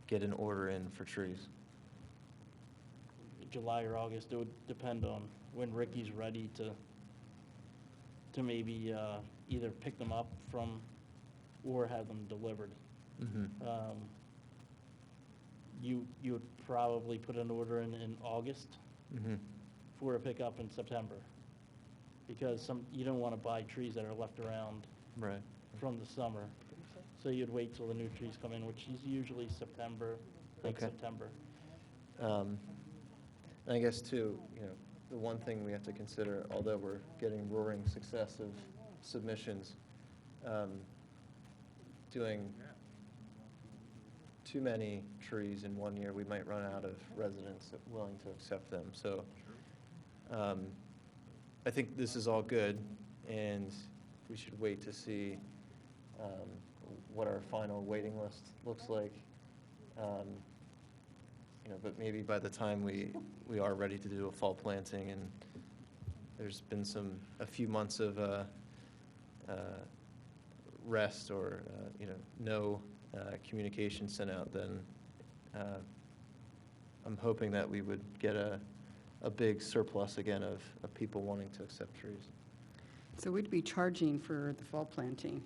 get an order in for trees? July or August, it would depend on when Ricky's ready to maybe either pick them up from or have them delivered. You would probably put an order in August for a pickup in September, because you don't want to buy trees that are left around Right. from the summer. So you'd wait till the new trees come in, which is usually September, late Okay. September. I guess too, the one thing we have to consider, although we're getting roaring success of submissions, doing too many trees in one year, we might run out of residents willing to accept them. So I think this is all good, and we should wait to see what our final waiting list looks like. But maybe by the time we are ready to do a fall planting, and there's been a few months of rest or no communication sent out, then I'm hoping that we would get a big surplus again of people wanting to accept trees. So we'd be charging for the fall planting.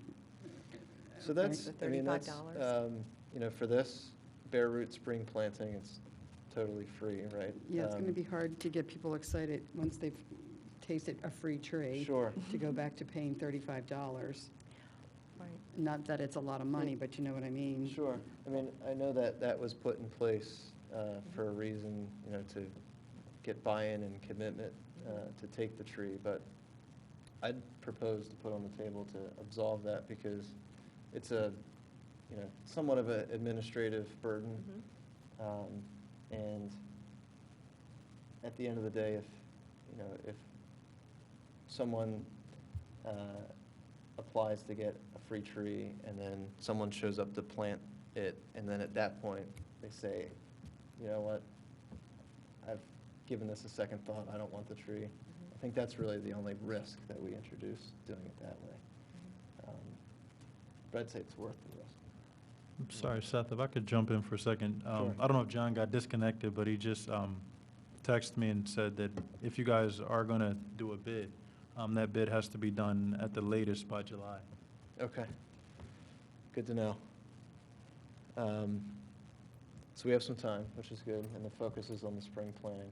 So that's, The I mean, that's, $35. for this bare root spring planting, it's totally free, right? Yeah, it's going to be hard to get people excited once they've tasted a free tree. Sure. To go back to paying $35. Right. Not that it's a lot of money, but you know what I mean? Sure. I mean, I know that was put in place for a reason, to get buy-in and commitment to take the tree, but I'd propose to put on the table to absolve that, because it's a, somewhat of an administrative burden. And at the end of the day, if someone applies to get a free tree, and then someone shows up to plant it, and then at that point, they say, you know what, I've given this a second thought, I don't want the tree. I think that's really the only risk that we introduce doing it that way. But I'd say it's worth the risk. I'm sorry, Seth, if I could jump in for a second. Sure. I don't know if John got disconnected, but he just texted me and said that if you guys are going to do a bid, that bid has to be done at the latest by July. Okay, good to know. So we have some time, which is good, and the focus is on the spring planning.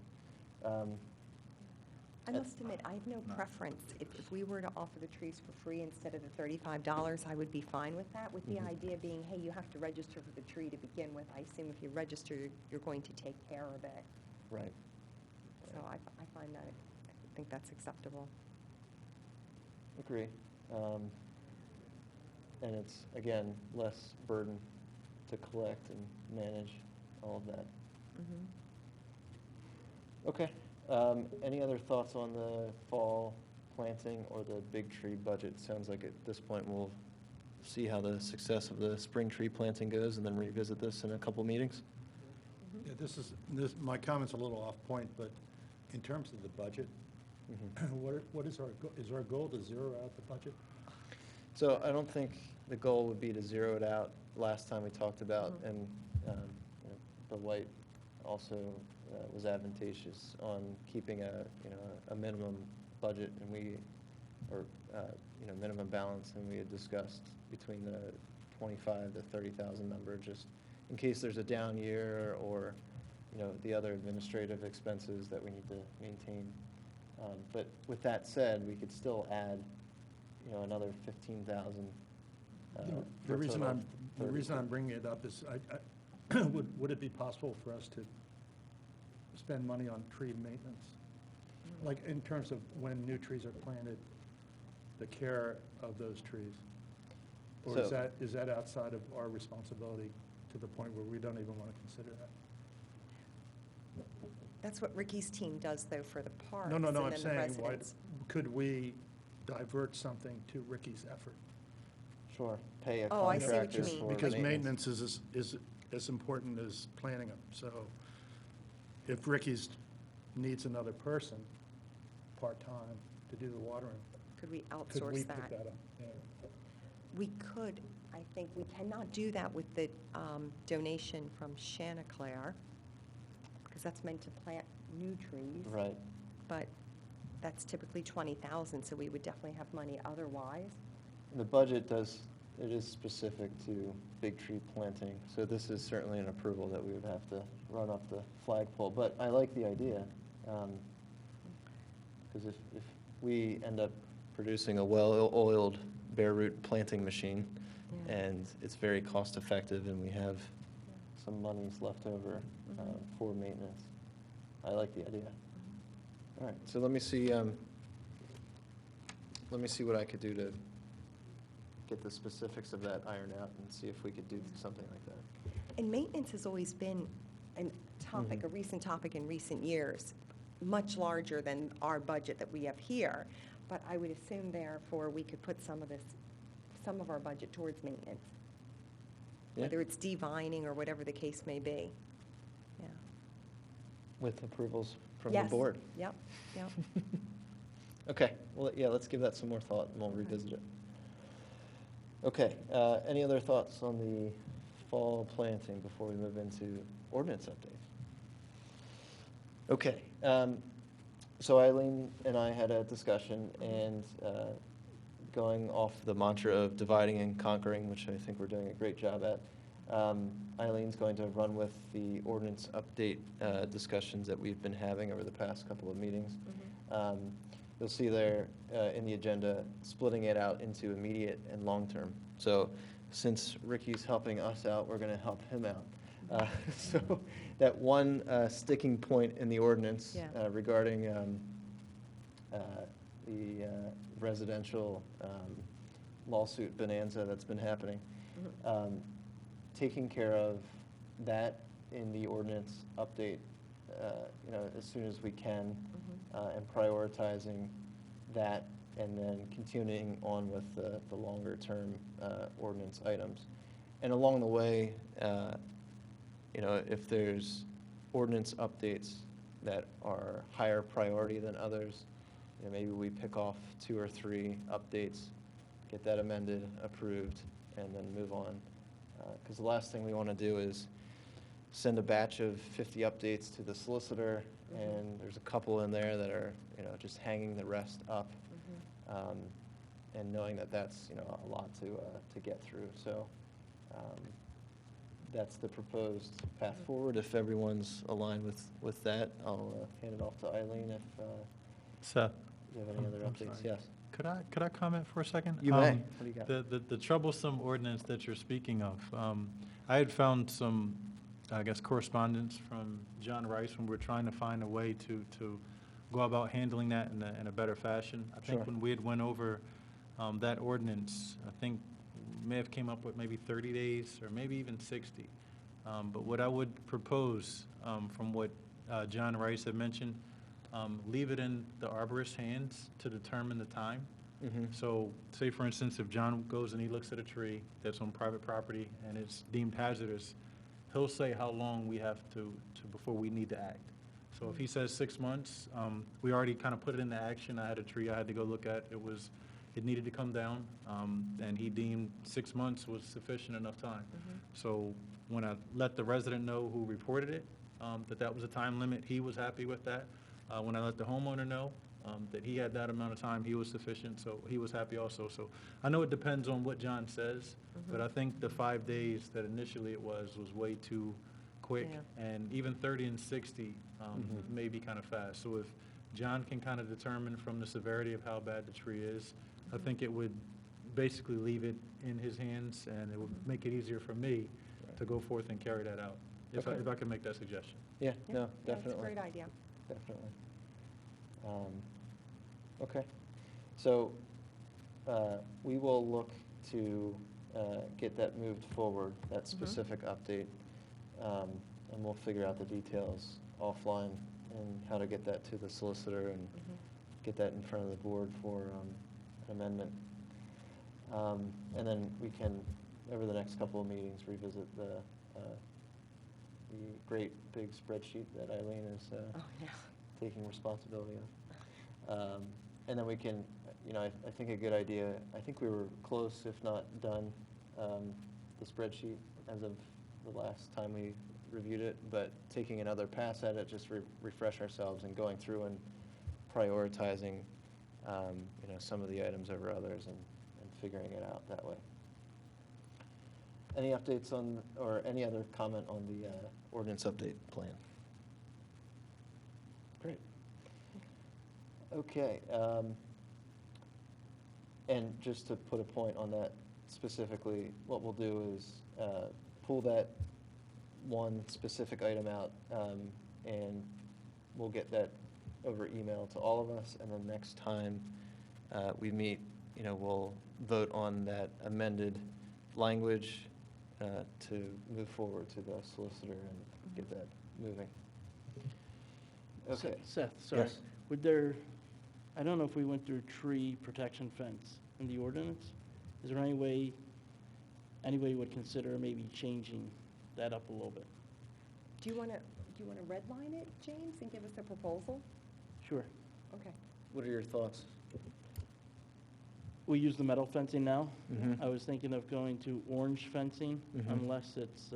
I must admit, I have no preference. If we were to offer the trees for free instead of the $35, I would be fine with that, with the Mhm. idea being, hey, you have to register for the tree to begin with. I assume if you register, you're going to take care of it. Right. So I find that, I think that's acceptable. Agree. And it's, again, less burden to collect and manage all of that. Mhm. Okay. Any other thoughts on the fall planting or the big tree budget? Sounds like at this point we'll see how the success of the spring tree planting goes and then revisit this in a couple meetings. Yeah, my comment's a little off point, but in terms of the budget, what is our goal to zero out the budget? So I don't think the goal would be to zero it out. Last time we talked about, and Bill White also was advantageous on keeping a minimum budget, and minimum balance, and we had discussed between the 25 to 30,000 number, just in case there's a down year or the other administrative expenses that we need to maintain. But with that said, we could still add another 15,000. The reason I'm bringing it up is, would it be possible for us to spend money on tree maintenance? Like in terms of when new trees are planted, the care of those trees? Or is that outside of our responsibility to the point where we don't even want to consider that? That's what Ricky's team does, though, for the parks. No, and I'm then the saying, residents. could we divert something to Ricky's effort? Sure, pay a Oh, I see what you contractor mean. for Because maintenance is as important as planting them. So if Ricky's needs another person, part-time, to do the watering, Could we could we outsource pick that? that up? Yeah. We could. I think we cannot do that with the donation from Chanticleer, because that's meant to plant new trees. Right. But that's typically 20,000, so we would definitely have money otherwise. The budget it is specific to big tree planting, so this is certainly an approval that we would have to run up the flagpole. But I like the idea, because if we end up producing a well-oiled bare root planting machine, Yeah. and it's very cost-effective, and we have some monies left over for maintenance, I like the idea. All right, so let me see what I could do to get the specifics of that ironed out and see if we could do something like that. And maintenance has always been a topic, a recent topic in recent years, much larger than our budget that we have here. But I would assume, therefore, we could put some of our budget towards maintenance, Yeah. whether it's devining or whatever the case may be. Yeah. With approvals from the Yes. board. Yep, yep. Okay, well, yeah, let's give that some more thought, and we'll revisit it. Okay, any other thoughts on the fall planting before we move into ordinance updates? Okay, so Eileen and I had a discussion, and going off the mantra of dividing and conquering, which I think we're doing a great job at, Eileen's going to run with the ordinance update discussions that we've been having over the past couple of meetings. You'll see there in the agenda, splitting it out into immediate and long-term. So since Ricky's helping us out, we're going to help him out. So that one sticking point in the ordinance Yeah. regarding the residential lawsuit bonanza that's been happening, taking care of that in the ordinance update as soon as we can, and prioritizing that, and then continuing on with the longer-term ordinance items. And along the way, if there's ordinance updates that are higher priority than others, maybe we pick off 2 or 3 updates, get that amended, approved, and then move on. Because the last thing we want to do is send a batch of 50 updates to the solicitor, and there's a couple in there that are, just hanging the rest up, and knowing that that's, a lot to get through. So that's the proposed path forward. If everyone's aligned with that, I'll hand it off to Eileen if Seth? you have any other I'm updates. sorry. Yes. Could I comment for a second? You may. What do you got? The troublesome ordinance that you're speaking of, I had found some, I guess, correspondence from John Rice when we were trying to find a way to go about handling that in a better fashion. I think Sure. when we had went over that ordinance, I think we may have came up with maybe 30 days or maybe even 60. But what I would propose, from what John Rice had mentioned, leave it in the arborist's hands to determine the time. So say, for instance, if John goes and he looks at a tree that's on private property and it's deemed hazardous, he'll say how long we have to before we need to act. So if he says 6 months, we already kind of put it into action. I had a tree I had to go look at. It needed to come down, and he deemed 6 months was sufficient enough time. So when I let the resident know who reported it, that was a time limit, he was happy with that. When I let the homeowner know that he had that amount of time, he was sufficient, so he was happy also. So I know it depends on what John says, but I think the 5 days that initially it was way too quick, Yeah. and even 30 and 60 may be kind of fast. So if John can kind of determine from the severity of how bad the tree is, I think it would basically leave it in his hands, and it would make it easier for me to go forth and carry that out, if Okay. I can make that suggestion. Yeah, no, Yeah, that's a definitely. great idea. Definitely. Okay. So we will look to get that moved forward, that specific update, and we'll figure out the details offline and how to get that to the solicitor and get that in front of the board for an amendment. And then we can, over the next couple of meetings, revisit the great big spreadsheet that Eileen is Oh, yeah. taking responsibility of. And then we can, I think a good idea, I think we were close, if not done, the spreadsheet as of the last time we reviewed it, but taking another pass at it, just refresh ourselves and going through and prioritizing, some of the items over others and figuring it out that way. Any updates on, or any other comment on the ordinance update plan? Great. Okay. And just to put a point on that specifically, what we'll do is pull that one specific item out, and we'll get that over email to all of us, and then next time we meet, we'll vote on that amended language to move forward to the solicitor and get that moving. Okay. Seth, sorry. Yes. Would there, I don't know if we went through tree protection fence in the ordinance. Is there any way anybody would consider maybe changing that up a little bit? Do you want to redline it, James, and give us a proposal? Sure. Okay. What are your thoughts? We use the metal fencing now. Mhm. I was thinking of going to orange fencing Mhm. unless it's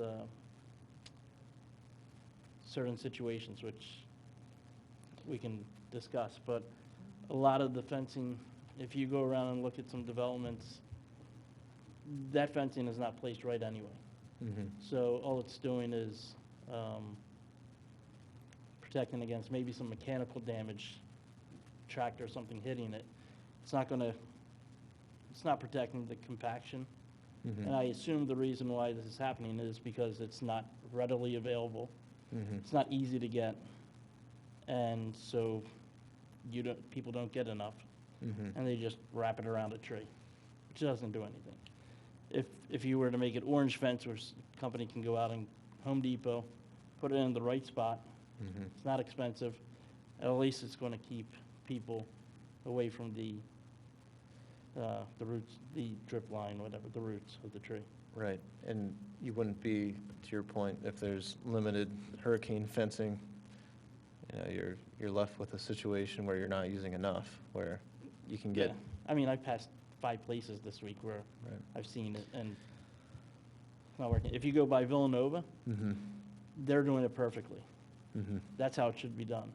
certain situations, which we can discuss. But a lot of the fencing, if you go around and look at some developments, that fencing is not placed right anyway. So all it's doing is protecting against maybe some mechanical damage, tractor or something hitting it. It's not protecting the compaction. And I assume the reason why this is happening is because it's not readily available. It's not easy to get. And so people don't get enough. And they just wrap it around a tree, which doesn't do anything. If you were to make it orange fence, where a company can go out and Home Depot, put it in the right spot, It's not expensive. At least it's going to keep people away from the roots, the drip line, whatever, the roots of the tree. Right, and you wouldn't be, to your point, if there's limited hurricane fencing, you're left with a situation where you're not using enough, where you can get. Yeah. I mean, I passed 5 places this week where Right. I've seen it, and it's not working. If you go by Villanova, Mm-hmm. they're doing it perfectly. Mm-hmm. That's how it should be done.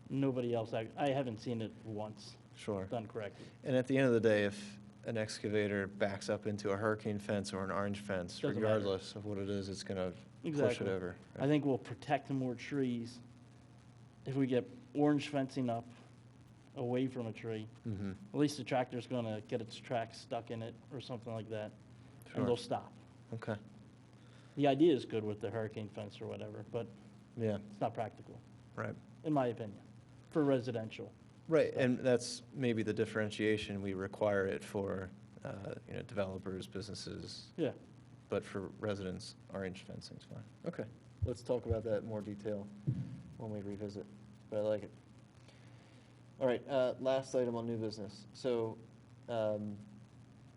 Nobody else, I haven't seen it once Sure. done correctly. And at the end of the day, if an excavator backs up into a hurricane fence or an orange fence, Doesn't matter. regardless of what it is, it's going to push Exactly. it over. I think we'll protect more trees if we get orange fencing up away from a tree. Mm-hmm. At least the tractor's going to get its tracks stuck in it or something like that, Sure. and they'll stop. Okay. The idea is good with the hurricane fence or whatever, but Yeah. it's not practical, Right. in my opinion, for residential. Right, and that's maybe the differentiation. We require it for, developers, businesses, Yeah. but for residents, orange fencing's fine. Okay, let's talk about that in more detail when we revisit, but I like it. All right, last item on new business. So,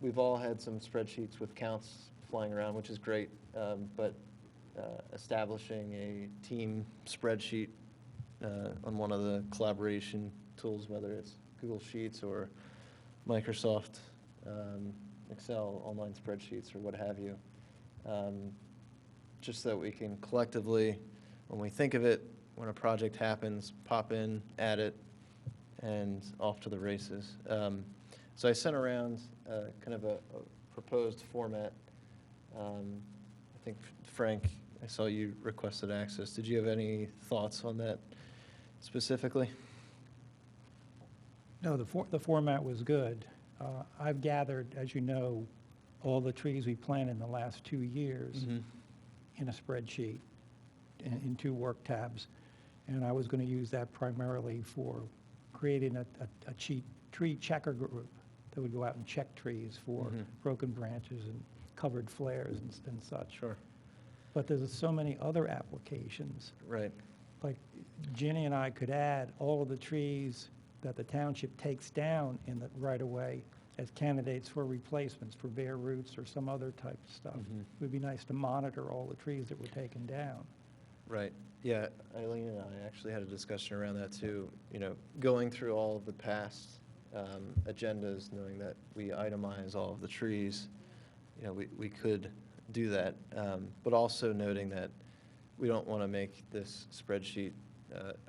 we've all had some spreadsheets with counts flying around, which is great, but establishing a team spreadsheet on one of the collaboration tools, whether it's Google Sheets or Microsoft Excel online spreadsheets or what have you, just so that we can collectively, when we think of it, when a project happens, pop in, add it, and off to the races. So I sent around kind of a proposed format. I think, Frank, I saw you requested access. Did you have any thoughts on that specifically? No, the format was good. I've gathered, as you know, all the trees we planted in the last 2 years in a spreadsheet, in 2 work tabs. And I was going to use that primarily for creating a tree checker group that would go out and check trees for broken branches and covered flares and such. Sure. But there's so many other applications. Right. Like Ginny and I could add all of the trees that the township takes down in the right-of-way as candidates for replacements for bare roots or some other type of stuff. It would be nice to monitor all the trees that were taken down. Right. Yeah, Eileen and I actually had a discussion around that too. Going through all of the past agendas, knowing that we itemize all of the trees, we could do that, but also noting that we don't want to make this spreadsheet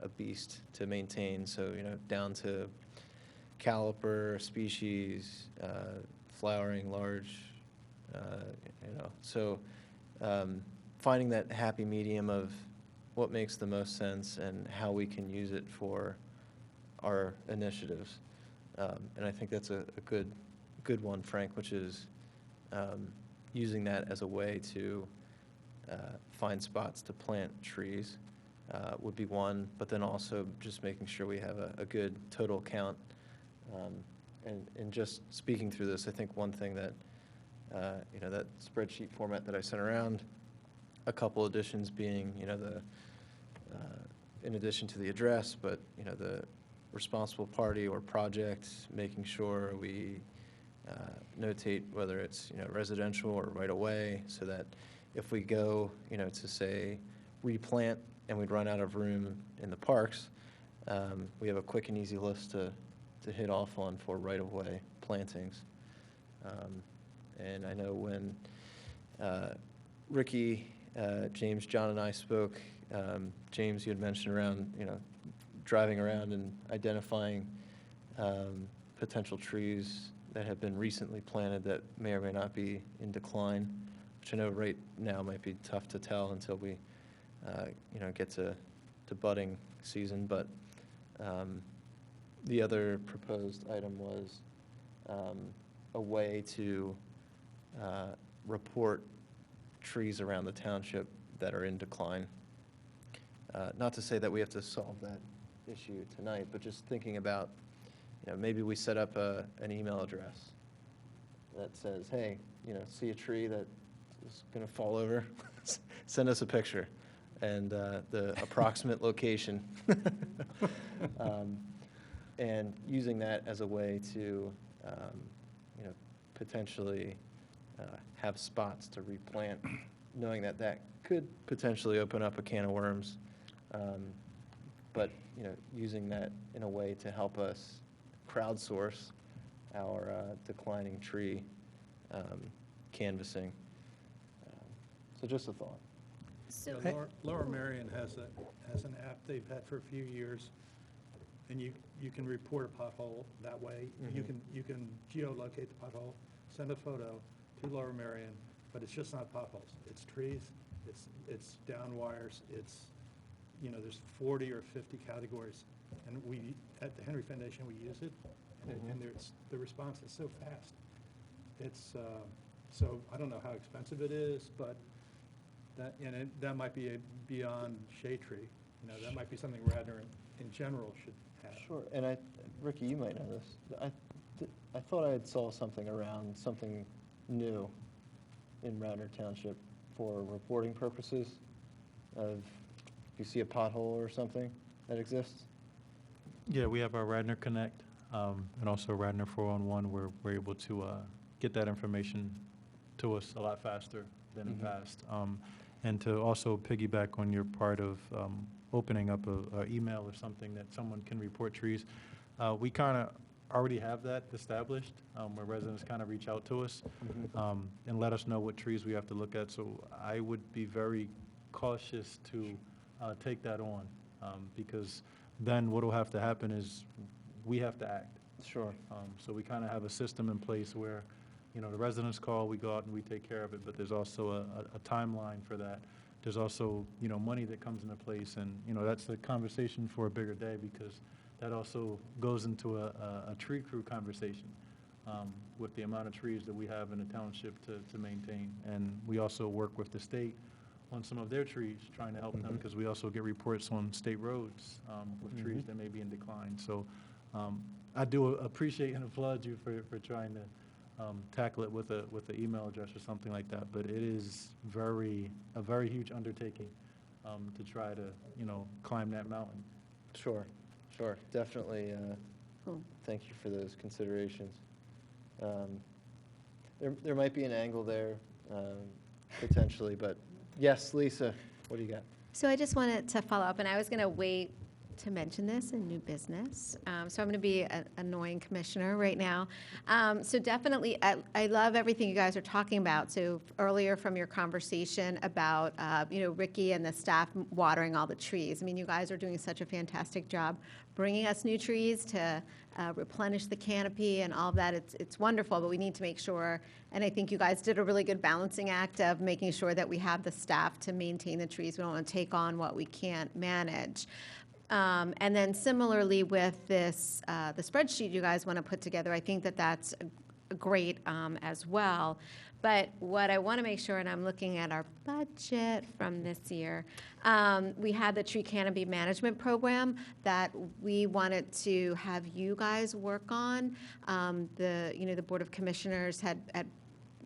a beast to maintain. So, down to caliper, species, flowering, large, So finding that happy medium of what makes the most sense and how we can use it for our initiatives. And I think that's a good one, Frank, which is using that as a way to find spots to plant trees would be one, but then also just making sure we have a good total count. And just speaking through this, I think one thing that, that spreadsheet format that I sent around, a couple additions being, in addition to the address, but, the responsible party or project, making sure we notate whether it's, residential or right away, so that if we go, to say replant and we'd run out of room in the parks, we have a quick and easy list to hit off on for right-of-way plantings. And I know when Ricky, James, John, and I spoke, James, you had mentioned around, driving around and identifying potential trees that have been recently planted that may or may not be in decline, which I know right now might be tough to tell until we, get to budding season. But the other proposed item was a way to report trees around the township that are in decline. Not to say that we have to solve that issue tonight, but just thinking about, maybe we set up an email address that says, hey, see a tree that is going to fall over, send us a picture. and the approximate location. And using that as a way to, potentially have spots to replant, knowing that that could potentially open up a can of worms. But, using that in a way to help us crowdsource our declining tree canvassing. So just a thought. So, Yeah, Lower Merion has an app they've had for a few years, and you can report a pothole that way. You can geolocate the pothole, send a photo to Lower Merion, but it's just not potholes. It's trees, it's down wires, there's 40 or 50 categories. And we, at the Henry Foundation, we use it, and the response is so fast. So I don't know how expensive it is, but that might be beyond shade tree. That might be something Radnor in general should have. Sure, and Ricky, you might know this. I thought I had saw something new in Radnor Township for reporting purposes of, if you see a pothole or something that exists. Yeah, we have our Radnor Connect, and also Radnor 411, where we're able to get that information to us a lot faster than in the past. And to also piggyback on your part of opening up a email or something that someone can report trees, we kind of already have that established, where residents kind of reach out to us and let us know what trees we have to look at. So I would be very cautious to take that on, because then what will have to happen is we have to act. Sure. So we kind of have a system in place where, the residents call, we go out and we take care of it, but there's also a timeline for that. There's also, money that comes into place, and, that's the conversation for a bigger day, because that also goes into a tree crew conversation with the amount of trees that we have in the township to maintain. And we also work with the state on some of their trees, trying to help them, because we also get reports on state roads with trees that may be in decline. So I do appreciate and applaud you for trying to tackle it with an email address or something like that, but it is a very huge undertaking to try to, climb that mountain. Sure, definitely. Cool. Thank you for those considerations. There might be an angle there, potentially, but yes, Lisa, what do you got? so I just wanted to follow up, and I was going to wait to mention this in new business. So I'm going to be an annoying commissioner right now. So definitely, I love everything you guys are talking about. So earlier from your conversation about, Ricky and the staff watering all the trees. I mean, you guys are doing such a fantastic job bringing us new trees to replenish the canopy and all of that. It's wonderful, but we need to make sure, and I think you guys did a really good balancing act of making sure that we have the staff to maintain the trees. We don't want to take on what we can't manage. And then similarly with this, the spreadsheet you guys want to put together, I think that that's great as well. But what I want to make sure, and I'm looking at our budget from this year, we had the tree canopy management program that we wanted to have you guys work on. The Board of Commissioners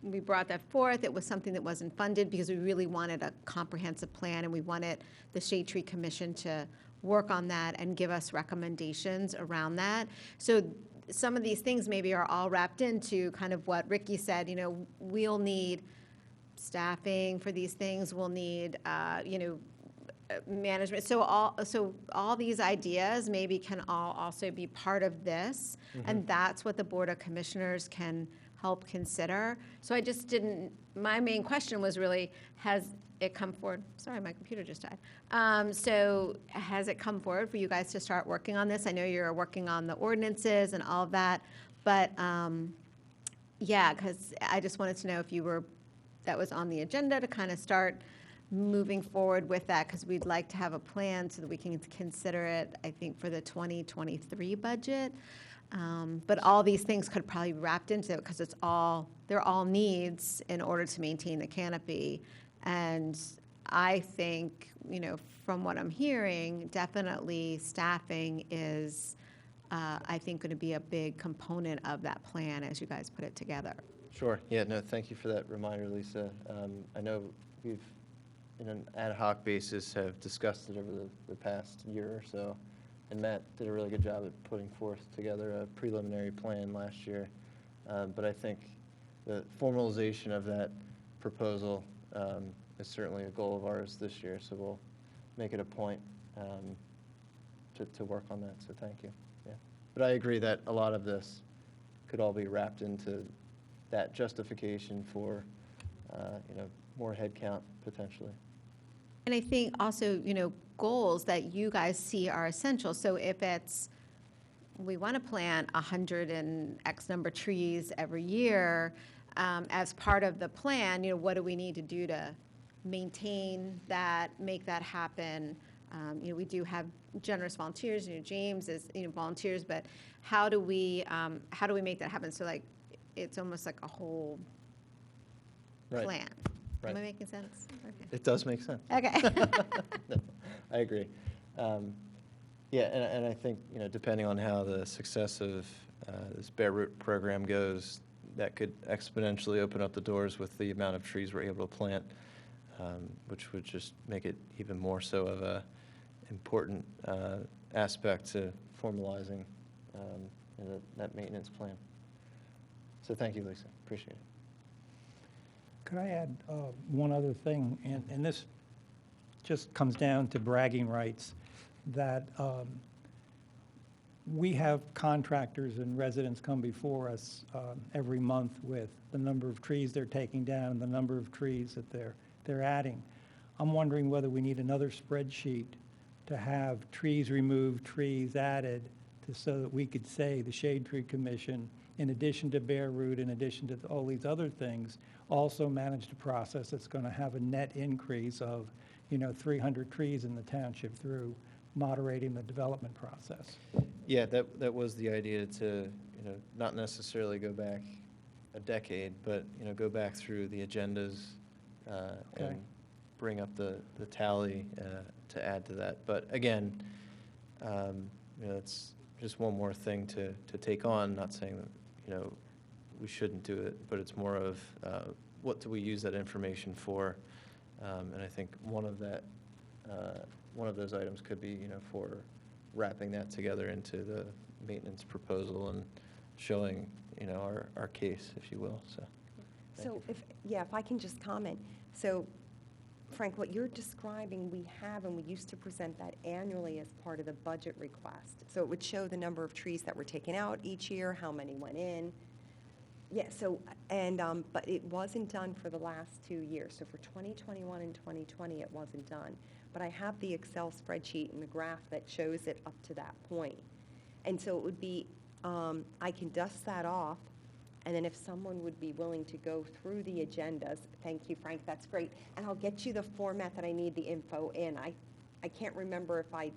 we brought that forth. It was something that wasn't funded because we really wanted a comprehensive plan, and we wanted the Shade Tree Commission to work on that and give us recommendations around that. So some of these things maybe are all wrapped into kind of what Ricky said. We'll need staffing for these things. We'll need, management. So all these ideas maybe can all also be part of this, and that's what the Board of Commissioners can help consider. So my main question was really, has it come forward? Sorry, my computer just died. So has it come forward for you guys to start working on this? I know you're working on the ordinances and all of that, but because I just wanted to know if that was on the agenda to kind of start moving forward with that, because we'd like to have a plan so that we can consider it, I think, for the 2023 budget. But all these things could probably be wrapped into it, because they're all needs in order to maintain the canopy. And I think, from what I'm hearing, definitely staffing is, I think, going to be a big component of that plan as you guys put it together. Sure. Yeah, no, thank you for that reminder, Lisa. I know we've in an ad hoc basis, have discussed it over the past year or so. And Matt did a really good job at putting forth together a preliminary plan last year. But I think the formalization of that proposal is certainly a goal of ours this year. So we'll make it a point to work on that. So thank you. Yeah. But I agree that a lot of this could all be wrapped into that justification for, more headcount potentially. And I think also, goals that you guys see are essential. So if it's, we want to plant 100 and X number of trees every year, as part of the plan, what do we need to do to maintain that, make that happen? We do have generous volunteers, James is, volunteers, but how do we make that happen? So like, it's almost like a whole Right. plan. Right. Am I making sense? Okay. It does make sense. Okay. No, I agree. Yeah, and I think, depending on how the success of this bare root program goes, that could exponentially open up the doors with the amount of trees we're able to plant, which would just make it even more so of a important aspect to formalizing that maintenance plan. So thank you, Lisa. Appreciate it. Could I add one other thing? And this just comes down to bragging rights, that we have contractors and residents come before us every month with the number of trees they're taking down, the number of trees that they're adding. I'm wondering whether we need another spreadsheet to have trees removed, trees added, so that we could say the Shade Tree Commission, in addition to bare root, in addition to all these other things, also managed a process that's going to have a net increase of, 300 trees in the township through moderating the development process. Yeah, that was the idea, to, not necessarily go back a decade, but, go back through the agendas Okay. and bring up the tally to add to that. But again, it's just one more thing to take on, not saying that, we shouldn't do it, but it's more of what do we use that information for? And I think one of those items could be, for wrapping that together into the maintenance proposal and showing, our case, if you will. So, thank So you. if I can just comment. So Frank, what you're describing, we have, and we used to present that annually as part of the budget request. So it would show the number of trees that were taken out each year, how many went in. Yeah, so, but it wasn't done for the last 2 years. So for 2021 and 2020, it wasn't done. But I have the Excel spreadsheet and the graph that shows it up to that point. And so it would be, I can dust that off, and then if someone would be willing to go through the agendas, thank you, Frank, that's great. And I'll get you the format that I need the info in. I can't remember if I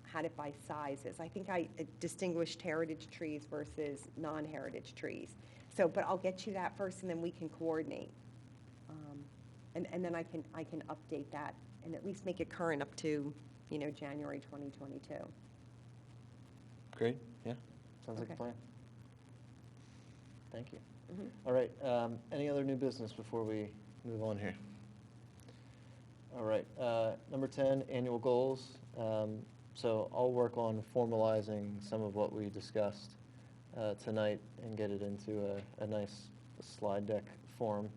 had it by sizes. I think I distinguished heritage trees versus non-heritage trees. So, but I'll get you that first, and then we can coordinate. And then I can update that and at least make it current up to, January 2022. Great, yeah, sounds like a Okay. plan. Thank you. Mhm. All right, any other new business before we move on here? All right, number 10, annual goals. So I'll work on formalizing some of what we discussed tonight and get it into a nice slide deck form.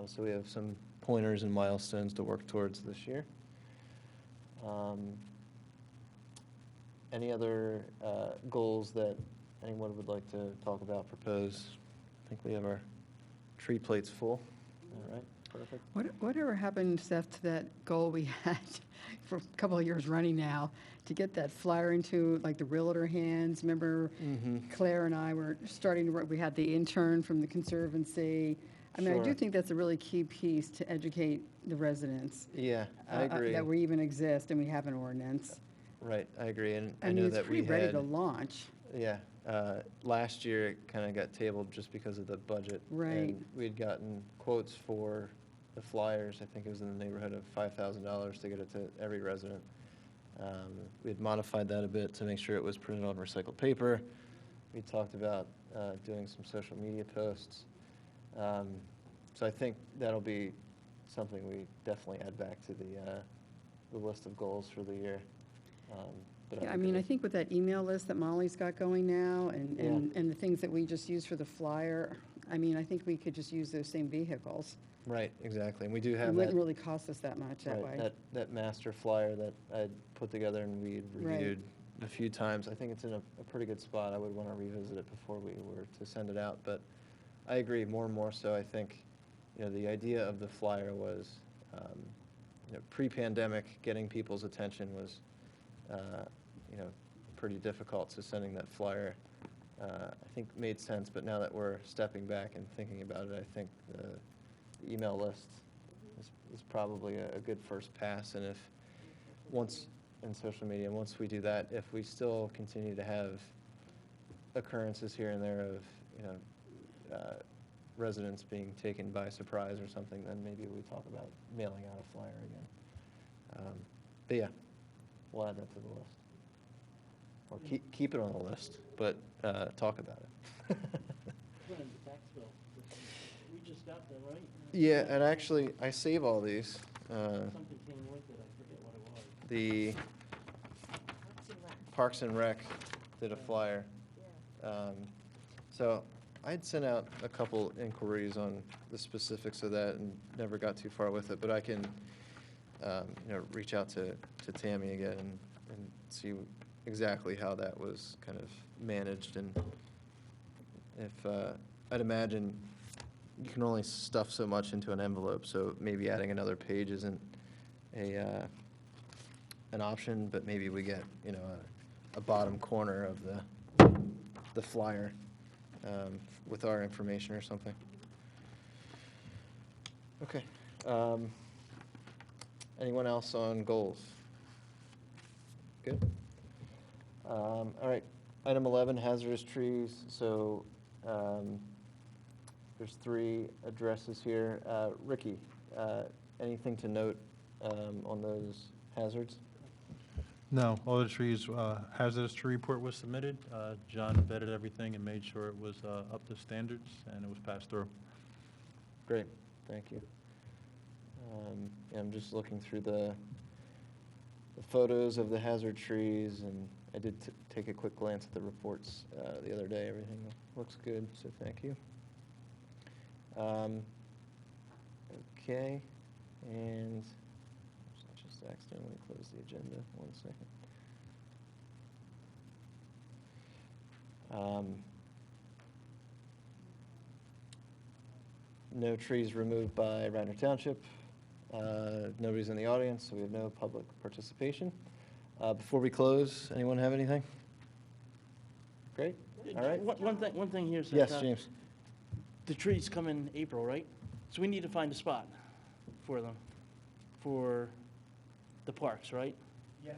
So we have some pointers and milestones to work towards this year. Any other goals that anyone would like to talk about, propose? I think we have our tree plates full. All right, perfect. Whatever happened, Seth, to that goal we had for a couple of years running now, to get that flyer into like the realtor hands? Remember Claire and I were starting to work, we had the intern from the Conservancy. I mean, I do Sure. think that's a really key piece to educate the residents. Yeah, I agree. That we even exist and we have an ordinance. Right, I agree, and I I know mean, it's that we pretty ready had, to launch. yeah, last year it kind of got tabled just because of the budget. Right. And we'd gotten quotes for the flyers, I think it was in the neighborhood of $5,000 to get it to every resident. We had modified that a bit to make sure it was printed on recycled paper. We talked about doing some social media posts. So I think that'll be something we definitely add back to the list of goals for the year. But Yeah, I mean, I think with that email list that Molly's got going now and the things that we just use for the flyer, I mean, I think we could just use those same vehicles. Right, exactly. And we do It have wouldn't that, really cost us that much that way. right, that master flyer that I'd put together and we'd Right. reviewed a few times. I think it's in a pretty good spot. I would want to revisit it before we were to send it out. But I agree, more and more so. I think, the idea of the flyer was, pre-pandemic, getting people's attention was, pretty difficult. So sending that flyer, I think made sense. But now that we're stepping back and thinking about it, I think the email list is probably a good first pass. And in social media, once we do that, if we still continue to have occurrences here and there of, residents being taken by surprise or something, then maybe we talk about mailing out a flyer again. But yeah, we'll add that to the list. Or keep it on the list, but talk about it. We just got them, right? Yeah, and actually, I save all these. Something came with it, I forget what it was. The Parks and Rec did a flyer. So I'd sent out a couple inquiries on the specifics of that and never got too far with it, but I can, reach out to Tammy again and see exactly how that was kind of managed. And if, I'd imagine you can only stuff so much into an envelope, so maybe adding another page isn't an option, but maybe we get, a bottom corner of the flyer with our information or something. Okay. Anyone else on goals? Good. All right. Item 11, hazardous trees. So there's 3 addresses here. Ricky, anything to note on those hazards? No, all the trees, hazardous tree report was submitted. John vetted everything and made sure it was up to standards, and it was passed through. Great, thank you. I'm just looking through the photos of the hazard trees, and I did take a quick glance at the reports the other day. Everything looks good, so thank you. Okay, and I just accidentally closed the agenda. 1 second. No trees removed by Radnor Township. Nobody's in the audience, so we have no public participation. Before we close, anyone have anything? Great. All right. One thing here. Yes, Seth, James. The trees come in April, right? So we need to find a spot for them, for the parks, right? Yes.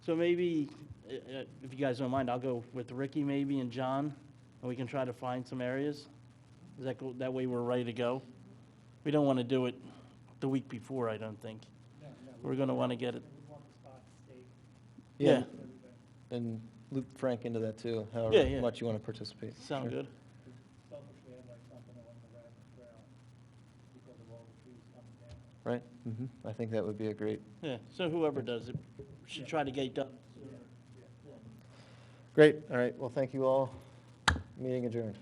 So maybe, if you guys don't mind, I'll go with Ricky maybe and John, and we can try to find some areas. Does that go, that way we're ready to go? We don't want to do it the week before, I don't think. We're going to want to get it. Yeah. And loop Frank into that too, Yeah, however yeah. much you want to participate. Sound Sure. good? Selfishly, I'd like something along the Radnor Trail because of all the trees coming down. Right? I think that would be a great, Yeah, so whoever does it should try to get it done. great. All right. Well, thank you all. Meeting adjourned.